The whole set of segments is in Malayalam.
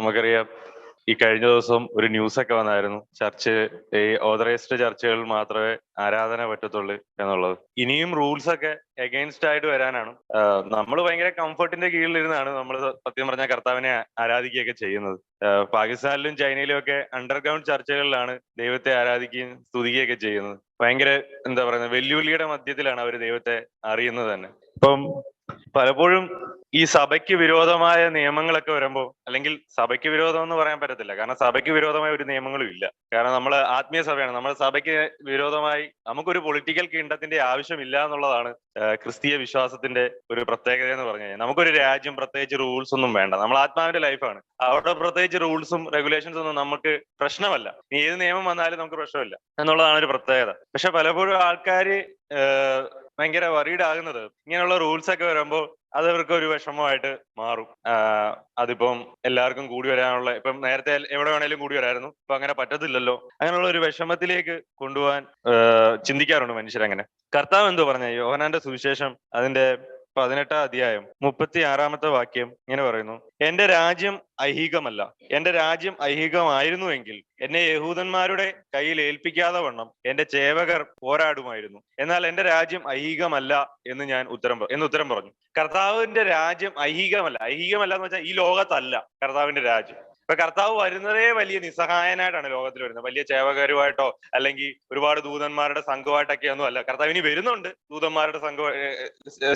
നമുക്കറിയാം ഈ കഴിഞ്ഞ ദിവസം ഒരു ന്യൂസ് ഒക്കെ വന്നായിരുന്നു. ഈ ഓതറൈസ്ഡ് ചർച്ചുകളിൽ മാത്രമേ ആരാധന പറ്റത്തുള്ളൂ എന്നുള്ളത്. ഇനിയും റൂൾസ് ഒക്കെ എഗെയിൻസ്റ്റ് ആയിട്ട് വരാനാണ്. നമ്മൾ ഭയങ്കര കംഫർട്ടിന്റെ കീഴിലിരുന്നാണ് നമ്മൾ സത്യം പറഞ്ഞ കർത്താവിനെ ആരാധിക്കുകയൊക്കെ ചെയ്യുന്നത്. പാകിസ്ഥാനിലും ചൈനയിലും ഒക്കെ അണ്ടർഗ്രൗണ്ട് ചർച്ചകളിലാണ് ദൈവത്തെ ആരാധിക്കുകയും സ്തുതിക്കുകയൊക്കെ ചെയ്യുന്നത്. ഭയങ്കര എന്താ പറയുന്നത്, വെല്ലുവിളിയുടെ മധ്യത്തിലാണ് അവർ ദൈവത്തെ അറിയുന്നത് തന്നെ. ഇപ്പം പലപ്പോഴും ഈ സഭയ്ക്ക് വിരോധമായ നിയമങ്ങളൊക്കെ വരുമ്പോൾ, അല്ലെങ്കിൽ സഭയ്ക്ക് വിരോധം എന്ന് പറയാൻ പറ്റത്തില്ല, കാരണം സഭയ്ക്ക് വിരോധമായ ഒരു നിയമങ്ങളും ഇല്ല. കാരണം നമ്മൾ ആത്മീയ സഭയാണ്. നമ്മുടെ സഭയ്ക്ക് വിരോധമായി നമുക്കൊരു പൊളിറ്റിക്കൽ കിങ്ഡത്തിന്റെ ആവശ്യമില്ല എന്നുള്ളതാണ് ക്രിസ്തീയ വിശ്വാസത്തിന്റെ ഒരു പ്രത്യേകത എന്ന് പറഞ്ഞു കഴിഞ്ഞാൽ. നമുക്കൊരു രാജ്യം പ്രത്യേകിച്ച് റൂൾസ് ഒന്നും വേണ്ട. നമ്മൾ ആത്മാവിന്റെ ലൈഫാണ്. അവിടെ പ്രത്യേകിച്ച് റൂൾസും റെഗുലേഷൻസും ഒന്നും നമുക്ക് പ്രശ്നമല്ല. ഇനി ഏത് നിയമം വന്നാലും നമുക്ക് പ്രശ്നമില്ല എന്നുള്ളതാണ് ഒരു പ്രത്യേകത. പക്ഷെ പലപ്പോഴും ആൾക്കാര് ഭയങ്കര വറീഡ് ആകുന്നത് ഇങ്ങനെയുള്ള റൂൾസ് ഒക്കെ വരുമ്പോൾ അത് അവർക്ക് ഒരു വിഷമമായിട്ട് മാറും. അതിപ്പം എല്ലാവർക്കും കൂടി വരാനുള്ള, ഇപ്പം നേരത്തെ എവിടെ വേണേലും കൂടി വരായിരുന്നു, ഇപ്പൊ അങ്ങനെ പറ്റത്തില്ലല്ലോ, അങ്ങനെയുള്ള ഒരു വിഷമത്തിലേക്ക് കൊണ്ടുപോകാൻ ചിന്തിക്കാറുണ്ട് മനുഷ്യരങ്ങനെ. കർത്താവ് എന്തോ പറഞ്ഞ യോഹന്നാന്റെ സുവിശേഷം അതിന്റെ 18-ാം അധ്യായം 36-ാമത്തെ വാക്യം ഇങ്ങനെ പറയുന്നു: എന്റെ രാജ്യം ഐഹികമല്ല. എന്റെ രാജ്യം ഐഹികമായിരുന്നുവെങ്കിൽ എന്നെ യഹൂദന്മാരുടെ കയ്യിൽ ഏൽപ്പിക്കാതെ വണ്ണം എന്റെ ചേവകർ പോരാടുമായിരുന്നു. എന്നാൽ എന്റെ രാജ്യം ഐഹികമല്ല എന്ന് ഉത്തരം പറഞ്ഞു. കർത്താവിന്റെ രാജ്യം ഐഹികമല്ല. ഐഹികമല്ല എന്ന് വെച്ചാൽ ഈ ലോകത്തല്ല കർത്താവിന്റെ രാജ്യം. ഇപ്പൊ കർത്താവ് വരുന്നതേ വലിയ നിസ്സഹായനായിട്ടാണ് ലോകത്തിൽ വരുന്നത്. വലിയ ചേവകരുമായിട്ടോ അല്ലെങ്കിൽ ഒരുപാട് ദൂതന്മാരുടെ സംഘമായിട്ടൊക്കെ ഒന്നും അല്ല. കർത്താവ് ഇനി വരുന്നുണ്ട്, ദൂതന്മാരുടെ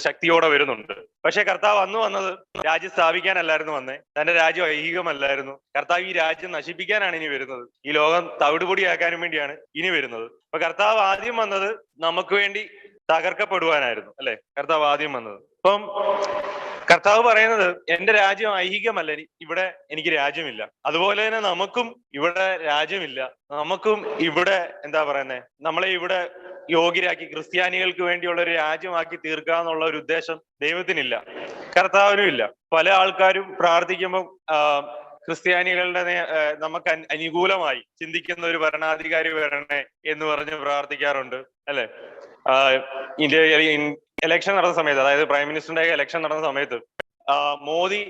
ശക്തിയോടെ വരുന്നുണ്ട്. പക്ഷെ കർത്താവ് അന്ന് വന്നത് രാജ്യം സ്ഥാപിക്കാനല്ലായിരുന്നു വന്നേ. തന്റെ രാജ്യം ഐഹികമല്ലായിരുന്നു. കർത്താവ് ഈ രാജ്യം നശിപ്പിക്കാനാണ് ഇനി വരുന്നത്. ഈ ലോകം തവിടുപൊടിയാക്കാനും വേണ്ടിയാണ് ഇനി വരുന്നത്. അപ്പൊ കർത്താവ് ആദ്യം വന്നത് നമുക്ക് വേണ്ടി തകർക്കപ്പെടുവാനായിരുന്നു, അല്ലെ? കർത്താവ് ആദ്യം വന്നത്. അപ്പം കർത്താവ് പറയുന്നത് എന്റെ രാജ്യം ഐഹികമല്ല, ഇവിടെ എനിക്ക് രാജ്യമില്ല. അതുപോലെ തന്നെ നമുക്കും ഇവിടെ രാജ്യമില്ല. നമുക്കും ഇവിടെ എന്താ പറയുന്നത്, നമ്മളെ ഇവിടെ യോഗ്യരാക്കി ക്രിസ്ത്യാനികൾക്ക് വേണ്ടിയുള്ള ഒരു രാജ്യമാക്കി തീർക്കുക എന്നുള്ള ഒരു ഉദ്ദേശം ദൈവത്തിനില്ല, കർത്താവിനും ഇല്ല. പല ആൾക്കാരും പ്രാർത്ഥിക്കുമ്പോൾ ക്രിസ്ത്യാനികളുടെ നമുക്ക് അനുകൂലമായി ചിന്തിക്കുന്ന ഒരു ഭരണാധികാരി വരണേ എന്ന് പറഞ്ഞ് പ്രാർത്ഥിക്കാറുണ്ട്, അല്ലെ? ഇലക്ഷൻ നടന്ന സമയത്ത്, അതായത് പ്രൈം മിനിസ്റ്ററിന്റെ ഇലക്ഷൻ നടന്ന സമയത്ത് മോദി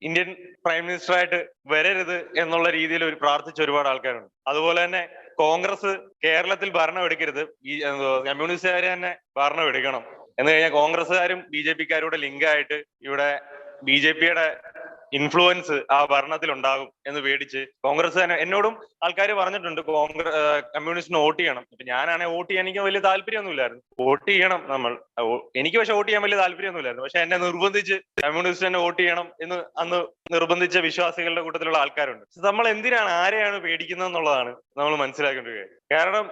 ഇന്ത്യൻ പ്രൈം മിനിസ്റ്റർ ആയിട്ട് വരരുത് എന്നുള്ള രീതിയിൽ പ്രാർത്ഥിച്ച ഒരുപാട് ആൾക്കാരുണ്ട്. അതുപോലെ തന്നെ കോൺഗ്രസ് കേരളത്തിൽ ഭരണം എടുക്കരുത്, കമ്മ്യൂണിസ്റ്റുകാർ തന്നെ ഭരണം എടുക്കണം എന്ന് കഴിഞ്ഞാൽ കോൺഗ്രസ്സുകാരും ബി ജെ പിക്കാരുടെ ലിങ്കായിട്ട് ഇവിടെ ബി ജെ പിയുടെ ഇൻഫ്ലുവൻസ് ആ ഭരണത്തിൽ ഉണ്ടാകും എന്ന് പേടിച്ച് കോൺഗ്രസ് തന്നെ, എന്നോടും ആൾക്കാർ പറഞ്ഞിട്ടുണ്ട് കമ്മ്യൂണിസ്റ്റിന് വോട്ട് ചെയ്യണം. ഇപ്പൊ ഞാനാണെങ്കിൽ വോട്ട് ചെയ്യാൻ എനിക്ക് വലിയ താല്പര്യമൊന്നുമില്ലായിരുന്നു. വോട്ട് ചെയ്യണം എനിക്ക് പക്ഷെ വോട്ട് ചെയ്യാൻ വലിയ താല്പര്യമൊന്നുമില്ലായിരുന്നു. പക്ഷെ എന്നെ നിർബന്ധിച്ച് കമ്മ്യൂണിസ്റ്റ് തന്നെ വോട്ട് ചെയ്യണം എന്ന് അന്ന് നിർബന്ധിച്ച വിശ്വാസികളുടെ കൂട്ടത്തിലുള്ള ആൾക്കാരുണ്ട്. നമ്മൾ എന്തിനാണ്, ആരെയാണ് പേടിക്കുന്നത് എന്നുള്ളതാണ് നമ്മൾ മനസ്സിലാക്കേണ്ട കാര്യം. കാരണം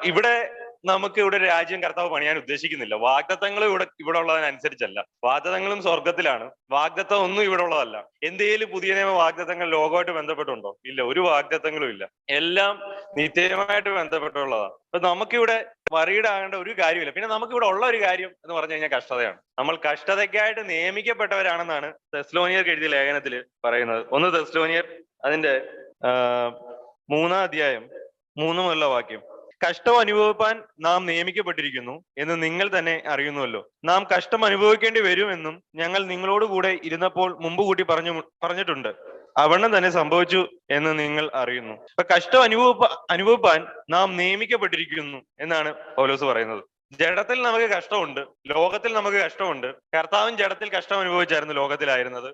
നമുക്ക് ഇവിടെ രാജ്യം കർത്താവ് പണിയാൻ ഉദ്ദേശിക്കുന്നില്ല. വാഗ്ദത്തങ്ങൾ ഇവിടെ ഉള്ളതിനനുസരിച്ചല്ല. വാഗ്ദത്തങ്ങളും സ്വർഗത്തിലാണ്. വാഗ്ദത്തം ഒന്നും ഇവിടെ ഉള്ളതല്ല. എന്തേലും പുതിയ നിയമ വാഗ്ദത്തങ്ങൾ ലോകമായിട്ട് ബന്ധപ്പെട്ടുണ്ടോ? ഇല്ല, ഒരു വാഗ്ദത്തങ്ങളും ഇല്ല. എല്ലാം നിത്യമായിട്ട് ബന്ധപ്പെട്ടുള്ളതാണ്. അപ്പൊ നമുക്കിവിടെ വറീഡാകേണ്ട ഒരു കാര്യമില്ല. പിന്നെ നമുക്കിവിടെ ഉള്ള ഒരു കാര്യം എന്ന് പറഞ്ഞു കഴിഞ്ഞാൽ കഷ്ടതയാണ്. നമ്മൾ കഷ്ടതയ്ക്കായിട്ട് നിയമിക്കപ്പെട്ടവരാണെന്നാണ് തെസ്സലോനിയർക്ക് എഴുതിയ ലേഖനത്തിൽ പറയുന്നത്. 1 തെസ്സലോനിയർ അതിന്റെ 3-ാം അധ്യായം 3 മുതലുള്ള വാക്യം: കഷ്ടം അനുഭവിപ്പാൻ നാം നിയമിക്കപ്പെട്ടിരിക്കുന്നു എന്ന് നിങ്ങൾ തന്നെ അറിയുന്നുവല്ലോ. നാം കഷ്ടം അനുഭവിക്കേണ്ടി വരുമെന്നും ഞങ്ങൾ നിങ്ങളോട് കൂടെ ഇരുന്നപ്പോൾ മുമ്പ് കൂട്ടി പറഞ്ഞിട്ടുണ്ട്. അവണ്ണം തന്നെ സംഭവിച്ചു എന്ന് നിങ്ങൾ അറിയുന്നു. അപ്പൊ കഷ്ടം അനുഭവിപ്പാൻ നാം നിയമിക്കപ്പെട്ടിരിക്കുന്നു എന്നാണ് പൗലോസ് പറയുന്നത്. ജഡത്തിൽ നമുക്ക് കഷ്ടമുണ്ട്, ലോകത്തിൽ നമുക്ക് കഷ്ടമുണ്ട്. കർത്താവും ജഡത്തിൽ കഷ്ടം അനുഭവിച്ചായിരുന്നു ലോകത്തിലായിരുന്നത്.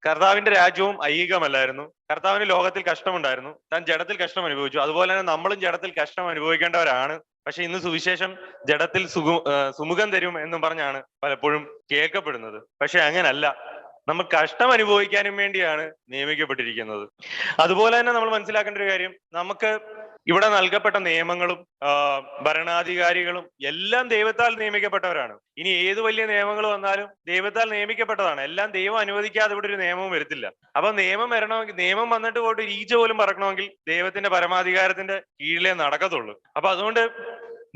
കർത്താവിന്റെ രാജ്യവും ഐഹികമല്ലായിരുന്നു. കർത്താവിന് ലോകത്തിൽ കഷ്ടമുണ്ടായിരുന്നു, താൻ ജഡത്തിൽ കഷ്ടം അനുഭവിച്ചു. അതുപോലെ തന്നെ നമ്മളും ജഡത്തിൽ കഷ്ടം അനുഭവിക്കേണ്ടവരാണ്. പക്ഷെ ഇന്ന് സുവിശേഷം ജഡത്തിൽ സുമുഖം തരും എന്നും പറഞ്ഞാണ് പലപ്പോഴും കേൾക്കപ്പെടുന്നത്. പക്ഷെ അങ്ങനല്ല. നമ്മൾ കഷ്ടം അനുഭവിക്കാനും വേണ്ടിയാണ് നിയമിക്കപ്പെട്ടിരിക്കുന്നത്. അതുപോലെ തന്നെ നമ്മൾ മനസ്സിലാക്കേണ്ട ഒരു കാര്യം, നമുക്ക് ഇവിടെ നൽകപ്പെട്ട നിയമങ്ങളും ഭരണാധികാരികളും എല്ലാം ദൈവത്താൽ നിയമിക്കപ്പെട്ടവരാണ്. ഇനി ഏത് വലിയ നിയമങ്ങൾ വന്നാലും ദൈവത്താൽ നിയമിക്കപ്പെട്ടതാണ്. എല്ലാം ദൈവം അനുവദിക്കാതെ ഇവിടെ ഒരു നിയമവും വരത്തില്ല. അപ്പൊ നിയമം വന്നിട്ട് പോയിട്ട് ഈച്ച പോലും പറക്കണമെങ്കിൽ ദൈവത്തിന്റെ പരമാധികാരത്തിന്റെ കീഴിലേ നടക്കത്തുള്ളൂ. അപ്പൊ അതുകൊണ്ട്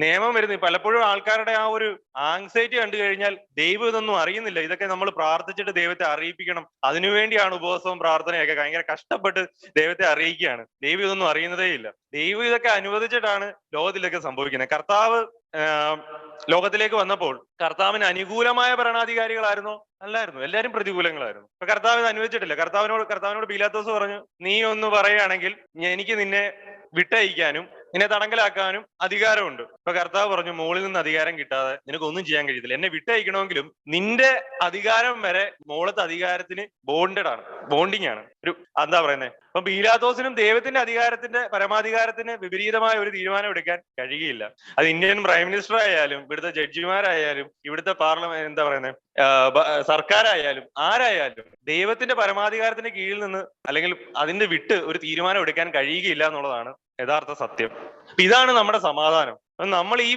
നിയമം വരുന്നത്. പലപ്പോഴും ആൾക്കാരുടെ ആ ഒരു ആങ്സൈറ്റി കണ്ടു കഴിഞ്ഞാൽ ദൈവം ഇതൊന്നും അറിയുന്നില്ല, ഇതൊക്കെ നമ്മൾ പ്രാർത്ഥിച്ചിട്ട് ദൈവത്തെ അറിയിപ്പിക്കണം, അതിനുവേണ്ടിയാണ് ഉപവാസവും പ്രാർത്ഥനയൊക്കെ, ഭയങ്കര കഷ്ടപ്പെട്ട് ദൈവത്തെ അറിയിക്കുകയാണ്. ദൈവം ഇതൊന്നും അറിയുന്നതേ ഇല്ല. ദൈവം ഇതൊക്കെ അനുവദിച്ചിട്ടാണ് ലോകത്തിലൊക്കെ സംഭവിക്കുന്നത്. കർത്താവ് ലോകത്തിലേക്ക് വന്നപ്പോൾ കർത്താവിന് അനുകൂലമായ ഭരണാധികാരികളായിരുന്നോ? അല്ലായിരുന്നു, എല്ലാവരും പ്രതികൂലങ്ങളായിരുന്നു. അപ്പൊ കർത്താവ് ഇത് അനുവദിച്ചിട്ടില്ല. കർത്താവിനോട് പീലാത്തോസ് പറഞ്ഞു, നീ ഒന്ന് പറയുകയാണെങ്കിൽ എനിക്ക് നിന്നെ വിട്ടയക്കാനും നിന്നെ തടങ്കലാക്കാനും അധികാരമുണ്ട്. ഇപ്പൊ കർത്താവ് പറഞ്ഞു, മുകളിൽ നിന്ന് അധികാരം കിട്ടാതെ നിനക്കൊന്നും ചെയ്യാൻ കഴിയത്തില്ല. എന്നെ വിട്ടയക്കണമെങ്കിലും നിന്റെ അധികാരം വരെ മുകളത്തെ അധികാരത്തിന് ബോണ്ടിങ് ആണ്. ഒരു എന്താ പറയുന്നത്, അപ്പൊ പീലാത്തോസിനും ദൈവത്തിന്റെ പരമാധികാരത്തിന് വിപരീതമായ ഒരു തീരുമാനം എടുക്കാൻ കഴിയുകയില്ല. അത് ഇന്ത്യൻ പ്രൈം മിനിസ്റ്റർ ആയാലും ഇവിടുത്തെ ജഡ്ജിമാരായാലും ഇവിടുത്തെ പാർലമെന്റ് എന്താ പറയുന്നത് സർക്കാരായാലും ആരായാലും ദൈവത്തിന്റെ പരമാധികാരത്തിന് കീഴിൽ നിന്ന് അല്ലെങ്കിൽ അതിന്റെ വിട്ട് ഒരു തീരുമാനം എടുക്കാൻ കഴിയുകയില്ല എന്നുള്ളതാണ് യഥാർത്ഥ സത്യം. ഇതാണ് നമ്മുടെ സമാധാനം. നമ്മൾ ഈ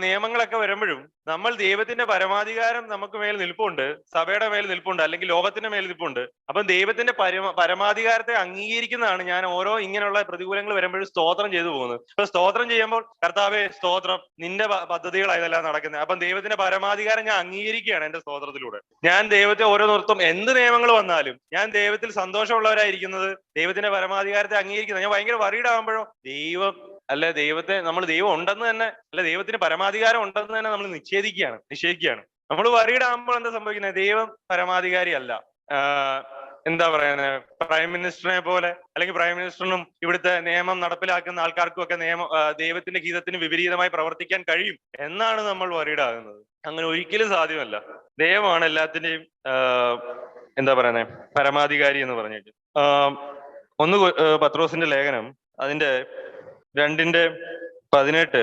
നിയമങ്ങളൊക്കെ വരുമ്പോഴും നമ്മൾ ദൈവത്തിന്റെ പരമാധികാരം നമുക്ക് മേൽ നിൽപ്പുണ്ട്, സഭയുടെ മേൽ നിൽപ്പുണ്ട്, അല്ലെങ്കിൽ ലോകത്തിന്റെ മേൽ നിൽപ്പുണ്ട്. അപ്പം ദൈവത്തിന്റെ പരമാധികാരത്തെ അംഗീകരിക്കുന്നതാണ് ഞാൻ ഓരോ ഇങ്ങനെയുള്ള പ്രതികൂലങ്ങൾ വരുമ്പോഴും സ്തോത്രം ചെയ്തു പോകുന്നത്. അപ്പൊ സ്തോത്രം ചെയ്യുമ്പോൾ കർത്താവേ സ്തോത്രം, നിന്റെ പദ്ധതികളായതെല്ലാം നടക്കുന്നത്. അപ്പം ദൈവത്തിന്റെ പരമാധികാരം ഞാൻ അംഗീകരിക്കുകയാണ് എന്റെ സ്തോത്രത്തിലൂടെ. ഞാൻ ദൈവത്തെ ഓരോ നിർത്തും, എന്ത് നിയമങ്ങൾ വന്നാലും ഞാൻ ദൈവത്തിൽ സന്തോഷമുള്ളവരായിരിക്കുന്നത്, ദൈവത്തിന്റെ പരമാധികാരത്തെ അംഗീകരിക്കുന്നത്. ഞാൻ ഭയങ്കര വറീഡ് ആകുമ്പോഴോ ദൈവം ഉണ്ടെന്ന് തന്നെ, ദൈവത്തിന് പരമാധികാരം ഉണ്ടെന്ന് തന്നെ നമ്മൾ നിഷേധിക്കുകയാണ്. നമ്മൾ വറീഡ് ആകുമ്പോൾ എന്താ സംഭവിക്കുന്നത്? ദൈവം പരമാധികാരി അല്ല. എന്താ പറയുന്നത്, പ്രൈം മിനിസ്റ്ററിനെ പോലെ, അല്ലെങ്കിൽ പ്രൈം മിനിസ്റ്ററിനും ഇവിടുത്തെ നിയമം നടപ്പിലാക്കുന്ന ആൾക്കാർക്കും ഒക്കെ ദൈവത്തിന്റെ ഗീതത്തിന് വിപരീതമായി പ്രവർത്തിക്കാൻ കഴിയും എന്നാണ് നമ്മൾ വറീഡ് ആകുന്നത്. അങ്ങനെ ഒരിക്കലും സാധ്യമല്ല. ദൈവമാണ് എല്ലാത്തിന്റെയും എന്താ പറയുന്നത് പരമാധികാരി എന്ന് പറഞ്ഞിട്ട്. ഒന്ന് പത്രോസിന്റെ ലേഖനം അതിന്റെ 2:18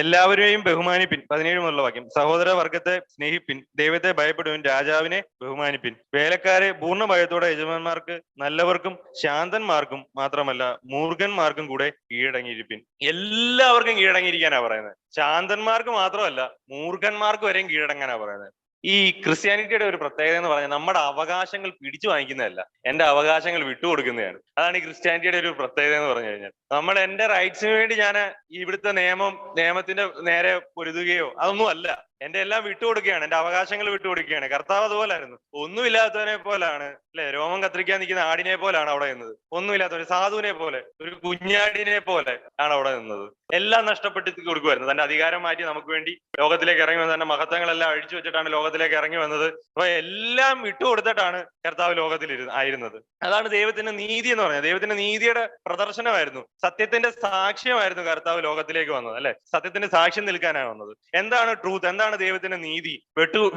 എല്ലാവരെയും ബഹുമാനിപ്പിൻ, 17 മുതലുള്ള വാക്യം. സഹോദര വർഗത്തെ സ്നേഹിപ്പിൻ, ദൈവത്തെ ഭയപ്പെടുവിൻ, രാജാവിനെ ബഹുമാനിപ്പിൻ. വേലക്കാരെ പൂർണ്ണ ഭയത്തോടെ യജമാന്മാർക്ക് നല്ലവർക്കും ശാന്തന്മാർക്കും മാത്രമല്ല മൂർഖന്മാർക്കും കൂടെ കീഴടങ്ങിയിരിപ്പിൻ. എല്ലാവർക്കും കീഴടങ്ങിയിരിക്കാനാ പറയുന്നത്. ശാന്തന്മാർക്ക് മാത്രമല്ല മൂർഖന്മാർക്ക് വരെയും കീഴടങ്ങാനാ പറയുന്നത്. ഈ ക്രിസ്ത്യാനിറ്റിയുടെ ഒരു പ്രത്യേകത എന്ന് പറഞ്ഞാൽ നമ്മുടെ അവകാശങ്ങൾ പിടിച്ചു വാങ്ങിക്കുന്നതല്ല, എന്റെ അവകാശങ്ങൾ വിട്ടുകൊടുക്കുന്നതാണ്. അതാണ് ഈ ക്രിസ്ത്യാനിറ്റിയുടെ ഒരു പ്രത്യേകത എന്ന് പറഞ്ഞു കഴിഞ്ഞാൽ. നമ്മൾ എന്റെ റൈറ്റ്സിന് വേണ്ടി ഞാൻ ഇവിടുത്തെ നിയമത്തിന്റെ നേരെ പൊരുതുകയോ അതൊന്നും അല്ല. എന്റെ എല്ലാം വിട്ടുകൊടുക്കുകയാണ്, എന്റെ അവകാശങ്ങൾ വിട്ടുകൊടുക്കുകയാണ്. കർത്താവ് അതുപോലായിരുന്നു. ഒന്നുമില്ലാത്തവനെ പോലാണ്, അല്ലെ, രോമം കത്തിരിക്കാൻ നിൽക്കുന്ന ആടിനെ പോലാണ് അവിടെ നിന്നത്. ഒന്നുമില്ലാത്തവന്, സാധുവിനെ പോലെ, ഒരു കുഞ്ഞാടിനെ പോലെ ആണ് അവിടെ നിന്നത്. എല്ലാം നഷ്ടപ്പെടുത്തി കൊടുക്കുമായിരുന്നു. തന്റെ അധികാരം മാറ്റി നമുക്ക് വേണ്ടി ലോകത്തിലേക്ക് ഇറങ്ങി വന്നത്, തന്റെ മഹത്വങ്ങളെല്ലാം അഴിച്ചു വെച്ചിട്ടാണ് ലോകത്തിലേക്ക് ഇറങ്ങി വന്നത്. അപ്പൊ എല്ലാം വിട്ടുകൊടുത്തിട്ടാണ് കർത്താവ് ലോകത്തിൽ ആയിരുന്നത്. അതാണ് ദൈവത്തിന്റെ നീതി എന്ന് പറഞ്ഞത്. ദൈവത്തിന്റെ നീതിയുടെ പ്രദർശനമായിരുന്നു, സത്യത്തിന്റെ സാക്ഷ്യമായിരുന്നു കർത്താവ് ലോകത്തിലേക്ക് വന്നത്, അല്ലെ. സത്യത്തിന്റെ സാക്ഷ്യം നിൽക്കാനാണ് വന്നത്. എന്താണ് ട്രൂത്ത്, എന്താണ് ദൈവത്തിന്റെ നീതി?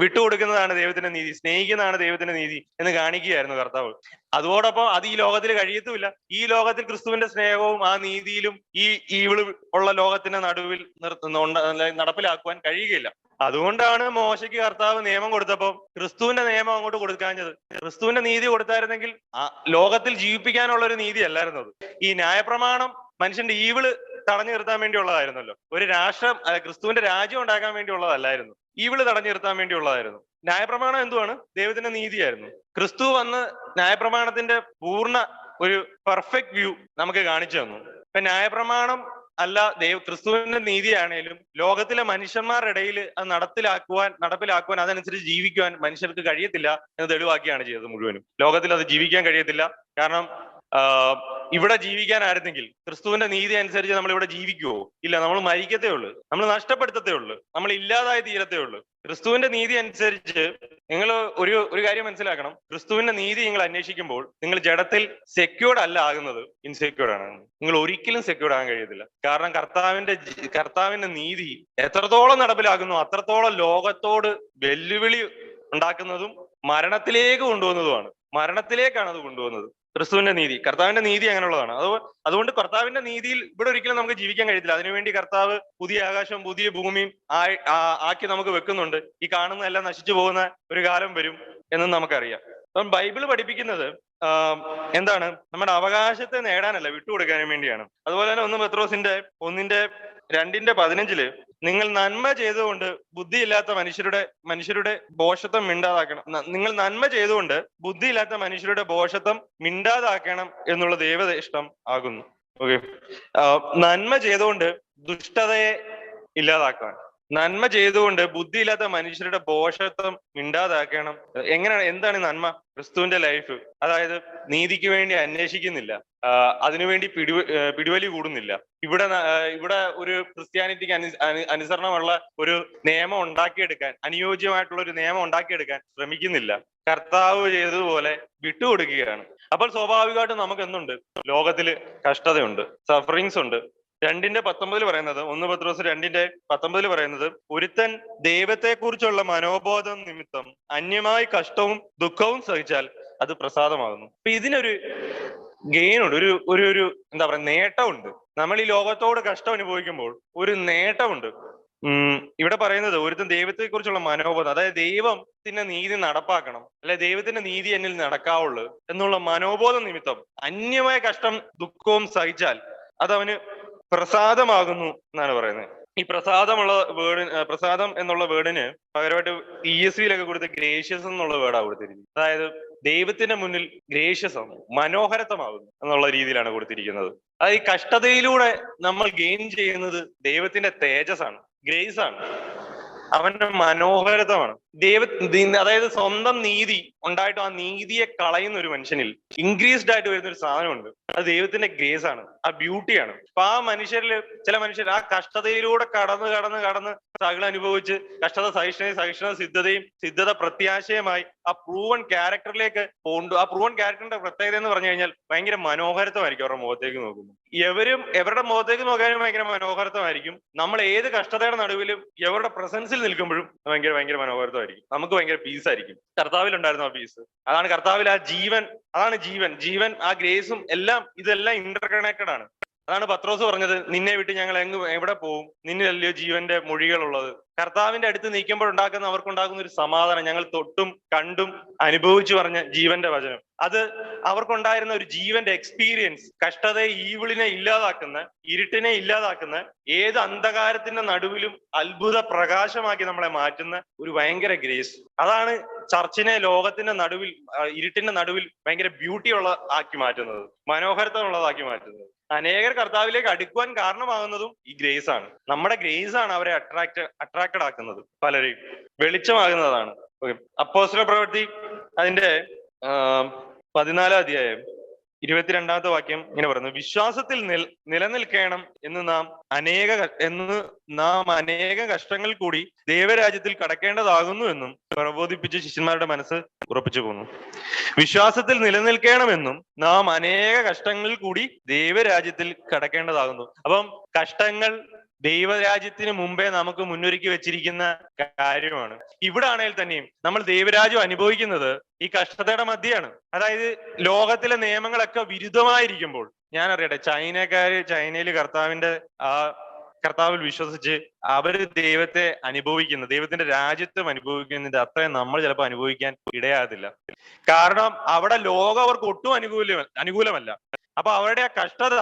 വിട്ടുകൊടുക്കുന്നതാണ് ദൈവത്തിന്റെ നീതി, സ്നേഹിക്കുന്നതാണ് ദൈവത്തിന്റെ നീതി എന്ന് കാണിക്കുകയായിരുന്നു കർത്താവ്. അതോടൊപ്പം അത് ഈ ലോകത്തിൽ കഴിയത്തുമില്ല. ഈ ലോകത്തിൽ ക്രിസ്തുവിന്റെ സ്നേഹവും ആ നീതിയിലും ഈ ഈവിള് ഉള്ള ലോകത്തിന്റെ നടുവിൽ നടപ്പിലാക്കുവാൻ കഴിയുകയില്ല. അതുകൊണ്ടാണ് മോശയ്ക്ക് കർത്താവ് നിയമം കൊടുത്തപ്പോൾ ക്രിസ്തുവിന്റെ നിയമം അങ്ങോട്ട് കൊടുക്കാഞ്ഞത്. ക്രിസ്തുവിന്റെ നീതി കൊടുത്തായിരുന്നെങ്കിൽ ലോകത്തിൽ ജീവിപ്പിക്കാനുള്ള ഒരു നീതി അല്ലായിരുന്നത്. ഈ ന്യായപ്രമാണം മനുഷ്യന്റെ ഈവിള് തടഞ്ഞു നിർത്താൻ വേണ്ടിയുള്ളതായിരുന്നല്ലോ. ഒരു രാഷ്ട്രം, ക്രിസ്തുവിന്റെ രാജ്യം ഉണ്ടാക്കാൻ വേണ്ടിയുള്ളതല്ലായിരുന്നു, ഈവിള് തടഞ്ഞു നിർത്താൻ വേണ്ടിയുള്ളതായിരുന്നു. ന്യായപ്രമാണം എന്തുവാണ്? ദൈവത്തിന്റെ നീതിയായിരുന്നു. ക്രിസ്തു വന്ന് ന്യായപ്രമാണത്തിന്റെ പൂർണ്ണ ഒരു പെർഫെക്റ്റ് വ്യൂ നമുക്ക് കാണിച്ചു തന്നു. ഇപ്പൊ ന്യായപ്രമാണം അല്ല, ക്രിസ്തുവിന്റെ നീതിയാണേലും ലോകത്തിലെ മനുഷ്യന്മാരുടെ ഇടയിൽ അത് നടപ്പിലാക്കുവാൻ അതനുസരിച്ച് ജീവിക്കുവാൻ മനുഷ്യർക്ക് കഴിയത്തില്ല എന്ന് തെളിവാക്കിയാണ് ചെയ്തത് മുഴുവനും. ലോകത്തിൽ അത് ജീവിക്കാൻ കഴിയത്തില്ല. കാരണം ഇവിടെ ജീവിക്കാനായിരുന്നെങ്കിൽ ക്രിസ്തുവിന്റെ നീതി അനുസരിച്ച് നമ്മൾ ഇവിടെ ജീവിക്കുവോ? ഇല്ല, നമ്മൾ മരിക്കത്തേ ഉള്ളൂ, നമ്മൾ നഷ്ടപ്പെടുത്തത്തേ ഉള്ളൂ, നമ്മൾ ഇല്ലാതായി തീരത്തേ ഉള്ളൂ. ക്രിസ്തുവിന്റെ നീതി അനുസരിച്ച് നിങ്ങൾ ഒരു കാര്യം മനസ്സിലാക്കണം. ക്രിസ്തുവിന്റെ നീതി നിങ്ങൾ അന്വേഷിക്കുമ്പോൾ നിങ്ങൾ ജഡത്തിൽ സെക്യൂർഡ് അല്ല ആകുന്നത്, ഇൻസെക്യൂർഡ് ആണ്. നിങ്ങൾ ഒരിക്കലും സെക്യൂർഡ് ആകാൻ കഴിയത്തില്ല. കാരണം കർത്താവിന്റെ നീതി എത്രത്തോളം നടപ്പിലാക്കുന്നു അത്രത്തോളം ലോകത്തോട് വെല്ലുവിളി ഉണ്ടാക്കുന്നതും മരണത്തിലേക്ക് കൊണ്ടുപോകുന്നതുമാണ്. മരണത്തിലേക്കാണ് അത് കൊണ്ടുപോകുന്നത്. ക്രിസ്തുവിന്റെ നീതി, കർത്താവിന്റെ നീതി അങ്ങനെയുള്ളതാണ്. അതുകൊണ്ട് കർത്താവിന്റെ നീതിയിൽ ഇവിടെ ഒരിക്കലും നമുക്ക് ജീവിക്കാൻ കഴിയത്തില്ല. അതിനുവേണ്ടി കർത്താവ് പുതിയ ആകാശവും പുതിയ ഭൂമിയും ആക്കി നമുക്ക് വെക്കുന്നുണ്ട്. ഈ കാണുന്നതെല്ലാം നശിച്ചു പോകുന്ന ഒരു കാലം വരും എന്നും നമുക്കറിയാം. അപ്പം ബൈബിള് പഠിപ്പിക്കുന്നത് എന്താണ്? നമ്മുടെ അവകാശത്തെ നേടാനല്ല, വിട്ടുകൊടുക്കാനും വേണ്ടിയാണ്. അതുപോലെ തന്നെ 1 പത്രോസിന്റെ 2:15 നിങ്ങൾ നന്മ ചെയ്തുകൊണ്ട് ബുദ്ധിയില്ലാത്ത മനുഷ്യരുടെ ഭോഷത്വം മിണ്ടാതാക്കണം. നിങ്ങൾ നന്മ ചെയ്തുകൊണ്ട് ബുദ്ധിയില്ലാത്ത മനുഷ്യരുടെ ഭോഷത്വം മിണ്ടാതാക്കണം എന്നുള്ള ദൈവ ഇഷ്ടം ആകുന്നു. ഓക്കെ, നന്മ ചെയ്തുകൊണ്ട് ദുഷ്ടതയെ ഇല്ലാതാക്കാൻ, നന്മ ചെയ്തുകൊണ്ട് ബുദ്ധിയില്ലാത്ത മനുഷ്യരുടെ ഭോഷത്വം ഇണ്ടാതാക്കണം. എങ്ങനെയാണ്, എന്താണ് ഈ നന്മ? ക്രിസ്തുവിന്റെ ലൈഫ്, അതായത് നീതിക്ക് വേണ്ടി അന്വേഷിക്കുന്നില്ല, അതിനുവേണ്ടി പിടിവലി കൂടുന്നില്ല. ഇവിടെ ഒരു ക്രിസ്ത്യാനിറ്റിക്ക് അനുസരണമുള്ള ഒരു നിയമം ഉണ്ടാക്കിയെടുക്കാൻ, അനുയോജ്യമായിട്ടുള്ള ഒരു നിയമം ഉണ്ടാക്കിയെടുക്കാൻ ശ്രമിക്കുന്നില്ല. കർത്താവ് ചെയ്തതുപോലെ വിട്ടുകൊടുക്കുകയാണ്. അപ്പോൾ സ്വാഭാവികമായിട്ടും നമുക്ക് എന്തുണ്ട്? ലോകത്തില് കഷ്ടതയുണ്ട്, സഫറിങ്സ് ഉണ്ട്. 2:19 പറയുന്നത്, 1 പത്രോസ് 2:19 പറയുന്നത്, ഒരുത്തൻ ദൈവത്തെ കുറിച്ചുള്ള മനോബോധം നിമിത്തം അന്യമായി കഷ്ടവും ദുഃഖവും സഹിച്ചാൽ അത് പ്രസാദമാകുന്നു. അപ്പൊ ഇതിനൊരു ഗെയിൻ ഉണ്ട്, ഒരു ഒരു ഒരു എന്താ പറയുക, നേട്ടമുണ്ട്. നമ്മൾ ഈ ലോകത്തോട് കഷ്ടം അനുഭവിക്കുമ്പോൾ ഒരു നേട്ടമുണ്ട്. ഇവിടെ പറയുന്നത്, ഒരുത്തൻ ദൈവത്തെ കുറിച്ചുള്ള മനോബോധം, അതായത് ദൈവത്തിന്റെ നീതി നടപ്പാക്കണം, അല്ലെ ദൈവത്തിന്റെ നീതി എന്നിൽ നടക്കാവുള്ളൂ എന്നുള്ള മനോബോധം നിമിത്തം അന്യമായ കഷ്ടം ദുഃഖവും സഹിച്ചാൽ അതവന് പ്രസാദമാകുന്നു എന്നാണ് പറയുന്നത്. ഈ പ്രസാദം എന്നുള്ള വേർഡിന് പകരമായിട്ട് ESV കൊടുത്ത ഗ്രേഷ്യസ് എന്നുള്ള വേർഡാണ് കൊടുത്തിരിക്കുന്നത്. അതായത് ദൈവത്തിന്റെ മുന്നിൽ ഗ്രേഷ്യസ് ആണ്, മനോഹരത്വമാകുന്നു എന്നുള്ള രീതിയിലാണ് കൊടുത്തിരിക്കുന്നത്. അത് ഈ കഷ്ടതയിലൂടെ നമ്മൾ ഗെയിൻ ചെയ്യുന്നത് ദൈവത്തിന്റെ തേജസ് ആണ്, ഗ്രേസ് ആണ്, അവന്റെ മനോഹരത്വമാണ്. അതായത് സ്വന്തം നീതി ഉണ്ടായിട്ടും ആ നീതിയെ കളയുന്ന ഒരു മനുഷ്യനിൽ ഇൻക്രീസ്ഡ് ആയിട്ട് വരുന്ന ഒരു സാധനമുണ്ട്. അത് ദൈവത്തിന്റെ ഗ്രേസ് ആണ്, ആ ബ്യൂട്ടിയാണ്. അപ്പൊ ആ ചില മനുഷ്യർ ആ കഷ്ടതയിലൂടെ കടന്ന് സകലം അനുഭവിച്ച് കഷ്ടത സഹിഷ്ണുത സിദ്ധത പ്രത്യാശയമായി ആ പ്രൂവൺ ക്യാരക്ടറിലേക്ക് കൊണ്ടു. ആ പ്രൂവൺ ക്യാരക്ടറിന്റെ പ്രത്യേകത എന്ന് പറഞ്ഞു കഴിഞ്ഞാൽ ഭയങ്കര മനോഹരത്വമായിരിക്കും അവരുടെ മുഖത്തേക്ക് നോക്കുമ്പോൾ. എവരുടെ മുഖത്തേക്ക് നോക്കാനും ഭയങ്കര മനോഹരത്വമായിരിക്കും. നമ്മൾ ഏത് കഷ്ടതയുടെ നടുവിലും എവരുടെ പ്രസൻസിൽ നിൽക്കുമ്പോഴും ഭയങ്കര മനോഹരത്വമായിരിക്കും. നമുക്ക് ഭയങ്കര പീസ് ആയിരിക്കും. കർത്താവിൽ ഉണ്ടായിരുന്ന ആ പീസ്, അതാണ് കർത്താവിൽ ആ ജീവൻ, അതാണ് ജീവൻ, ആ ഗ്രേസും ഇതെല്ലാം ഇന്റർ കണക്റ്റഡ് ആണ്. അതാണ് പത്രോസ് പറഞ്ഞത്, നിന്നെ വിട്ട് ഞങ്ങൾ എവിടെ പോകും, നിന്നിലല്ലയോ ജീവന്റെ മൊഴികളുള്ളത്. കർത്താവിന്റെ അടുത്ത് നിൽക്കുമ്പോൾ അവർക്കുണ്ടാക്കുന്ന ഒരു സമാധാനം, ഞങ്ങൾ തൊട്ടും കണ്ടും അനുഭവിച്ചു പറഞ്ഞ ജീവന്റെ വചനം, അത് അവർക്കുണ്ടായിരുന്ന ഒരു ജീവന്റെ എക്സ്പീരിയൻസ്, കഷ്ടതയെ, ഈവിളിനെ ഇല്ലാതാക്കുന്ന, ഇരുട്ടിനെ ഇല്ലാതാക്കുന്ന, ഏത് അന്ധകാരത്തിന്റെ നടുവിലും അത്ഭുത പ്രകാശമാക്കി നമ്മളെ മാറ്റുന്ന ഒരു ഭയങ്കര ഗ്രേസ്. അതാണ് ചർച്ചിനെ ലോകത്തിന്റെ നടുവിൽ, ഇരുട്ടിന്റെ നടുവിൽ ഭയങ്കര ബ്യൂട്ടി ആക്കി മാറ്റുന്നത്, മനോഹരത്വമുള്ളതാക്കി മാറ്റുന്നത്. അനേകർ കർത്താവിലേക്ക് അടുക്കുവാൻ കാരണമാകുന്നതും ഈ ഗ്രേസ് ആണ്. നമ്മുടെ ഗ്രേസ് ആണ് അവരെ അട്രാക്റ്റഡ് ആക്കുന്നത്, പലരെയും വെളിച്ചമാകുന്നതാണ്. അപ്പോസ്തല പ്രവൃത്തി അതിന്റെ 14-ാം അധ്യായം 22-ാമത്തെ വാക്യം ഇങ്ങനെ പറയുന്നു, വിശ്വാസത്തിൽ നിലനിൽക്കണം എന്ന് നാം അനേക കഷ്ടങ്ങൾ കൂടി ദൈവരാജ്യത്തിൽ കടക്കേണ്ടതാകുന്നു എന്നും പ്രബോധിപ്പിച്ച് ശിഷ്യന്മാരുടെ മനസ്സ് ഉറപ്പിച്ചു പോന്നു. വിശ്വാസത്തിൽ നിലനിൽക്കണമെന്നും നാം അനേക കഷ്ടങ്ങളിൽ കൂടി ദൈവരാജ്യത്തിൽ കടക്കേണ്ടതാകുന്നു. അപ്പം കഷ്ടങ്ങൾ ദൈവരാജ്യത്തിന് മുമ്പേ നമുക്ക് മുന്നൊരുക്കി വെച്ചിരിക്കുന്ന കാര്യമാണ്. ഇവിടെ ആണെങ്കിൽ തന്നെയും നമ്മൾ ദൈവരാജ്യം അനുഭവിക്കുന്നത് ഈ കഷ്ടതയുടെ മധ്യയാണ്. അതായത് ലോകത്തിലെ നിയമങ്ങളൊക്കെ വിരുദ്ധമായിരിക്കുമ്പോൾ, ഞാൻ അറിയട്ടെ, ചൈനയിൽ കർത്താവിൽ വിശ്വസിച്ച് അവര് ദൈവത്തിന്റെ രാജ്യത്വം അനുഭവിക്കുന്നതിന്റെ അത്രയും നമ്മൾ ചിലപ്പോൾ അനുഭവിക്കാൻ ഇടയാകത്തില്ല. കാരണം അവിടെ ലോകം അവർക്ക് ഒട്ടും അനുകൂലമല്ല. അപ്പൊ അവരുടെ ആ കഷ്ടത,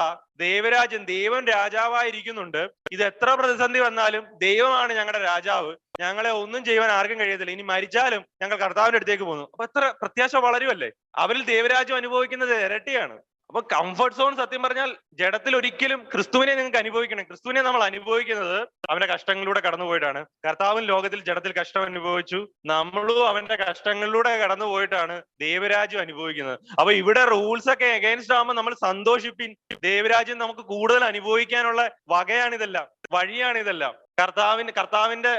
ദൈവൻ രാജാവായിരിക്കുന്നുണ്ട്, ഇത് എത്ര പ്രതിസന്ധി വന്നാലും ദൈവമാണ് ഞങ്ങളുടെ രാജാവ്, ഞങ്ങളെ ഒന്നും ചെയ്യുവാൻ ആർക്കും കഴിയത്തില്ല, ഇനി മരിച്ചാലും ഞങ്ങൾ കർത്താവിന്റെ അടുത്തേക്ക് പോകുന്നു. അപ്പൊ എത്ര പ്രത്യാശ വളരുമല്ലേ. അവരിൽ ദൈവരാജ്യം അനുഭവിക്കുന്നത് ഇരട്ടിയാണ്. അപ്പൊ കംഫർട്ട് സോൺ സത്യം പറഞ്ഞാൽ ജഡത്തിൽ ഒരിക്കലും ക്രിസ്തുവിനെ നിങ്ങൾക്ക് അനുഭവിക്കണം. ക്രിസ്തുവിനെ നമ്മൾ അനുഭവിക്കുന്നത് അവന്റെ കഷ്ടങ്ങളിലൂടെ കടന്നുപോയിട്ടാണ്. കർത്താവിൻ ലോകത്തിൽ ജഡത്തിൽ കഷ്ടം അനുഭവിച്ചു, നമ്മളും അവന്റെ കഷ്ടങ്ങളിലൂടെ കടന്നുപോയിട്ടാണ് ദൈവരാജ്യം അനുഭവിക്കുന്നത്. അപ്പൊ ഇവിടെ റൂൾസ് ഒക്കെ എഗൈൻസ്റ്റ് ആകുമ്പോൾ നമ്മൾ സന്തോഷിപ്പിൻ, ദൈവരാജ്യം നമുക്ക് കൂടുതൽ അനുഭവിക്കാനുള്ള വകയാണിതെല്ലാം, വഴിയാണിതെല്ലാം. കർത്താവിന്റെ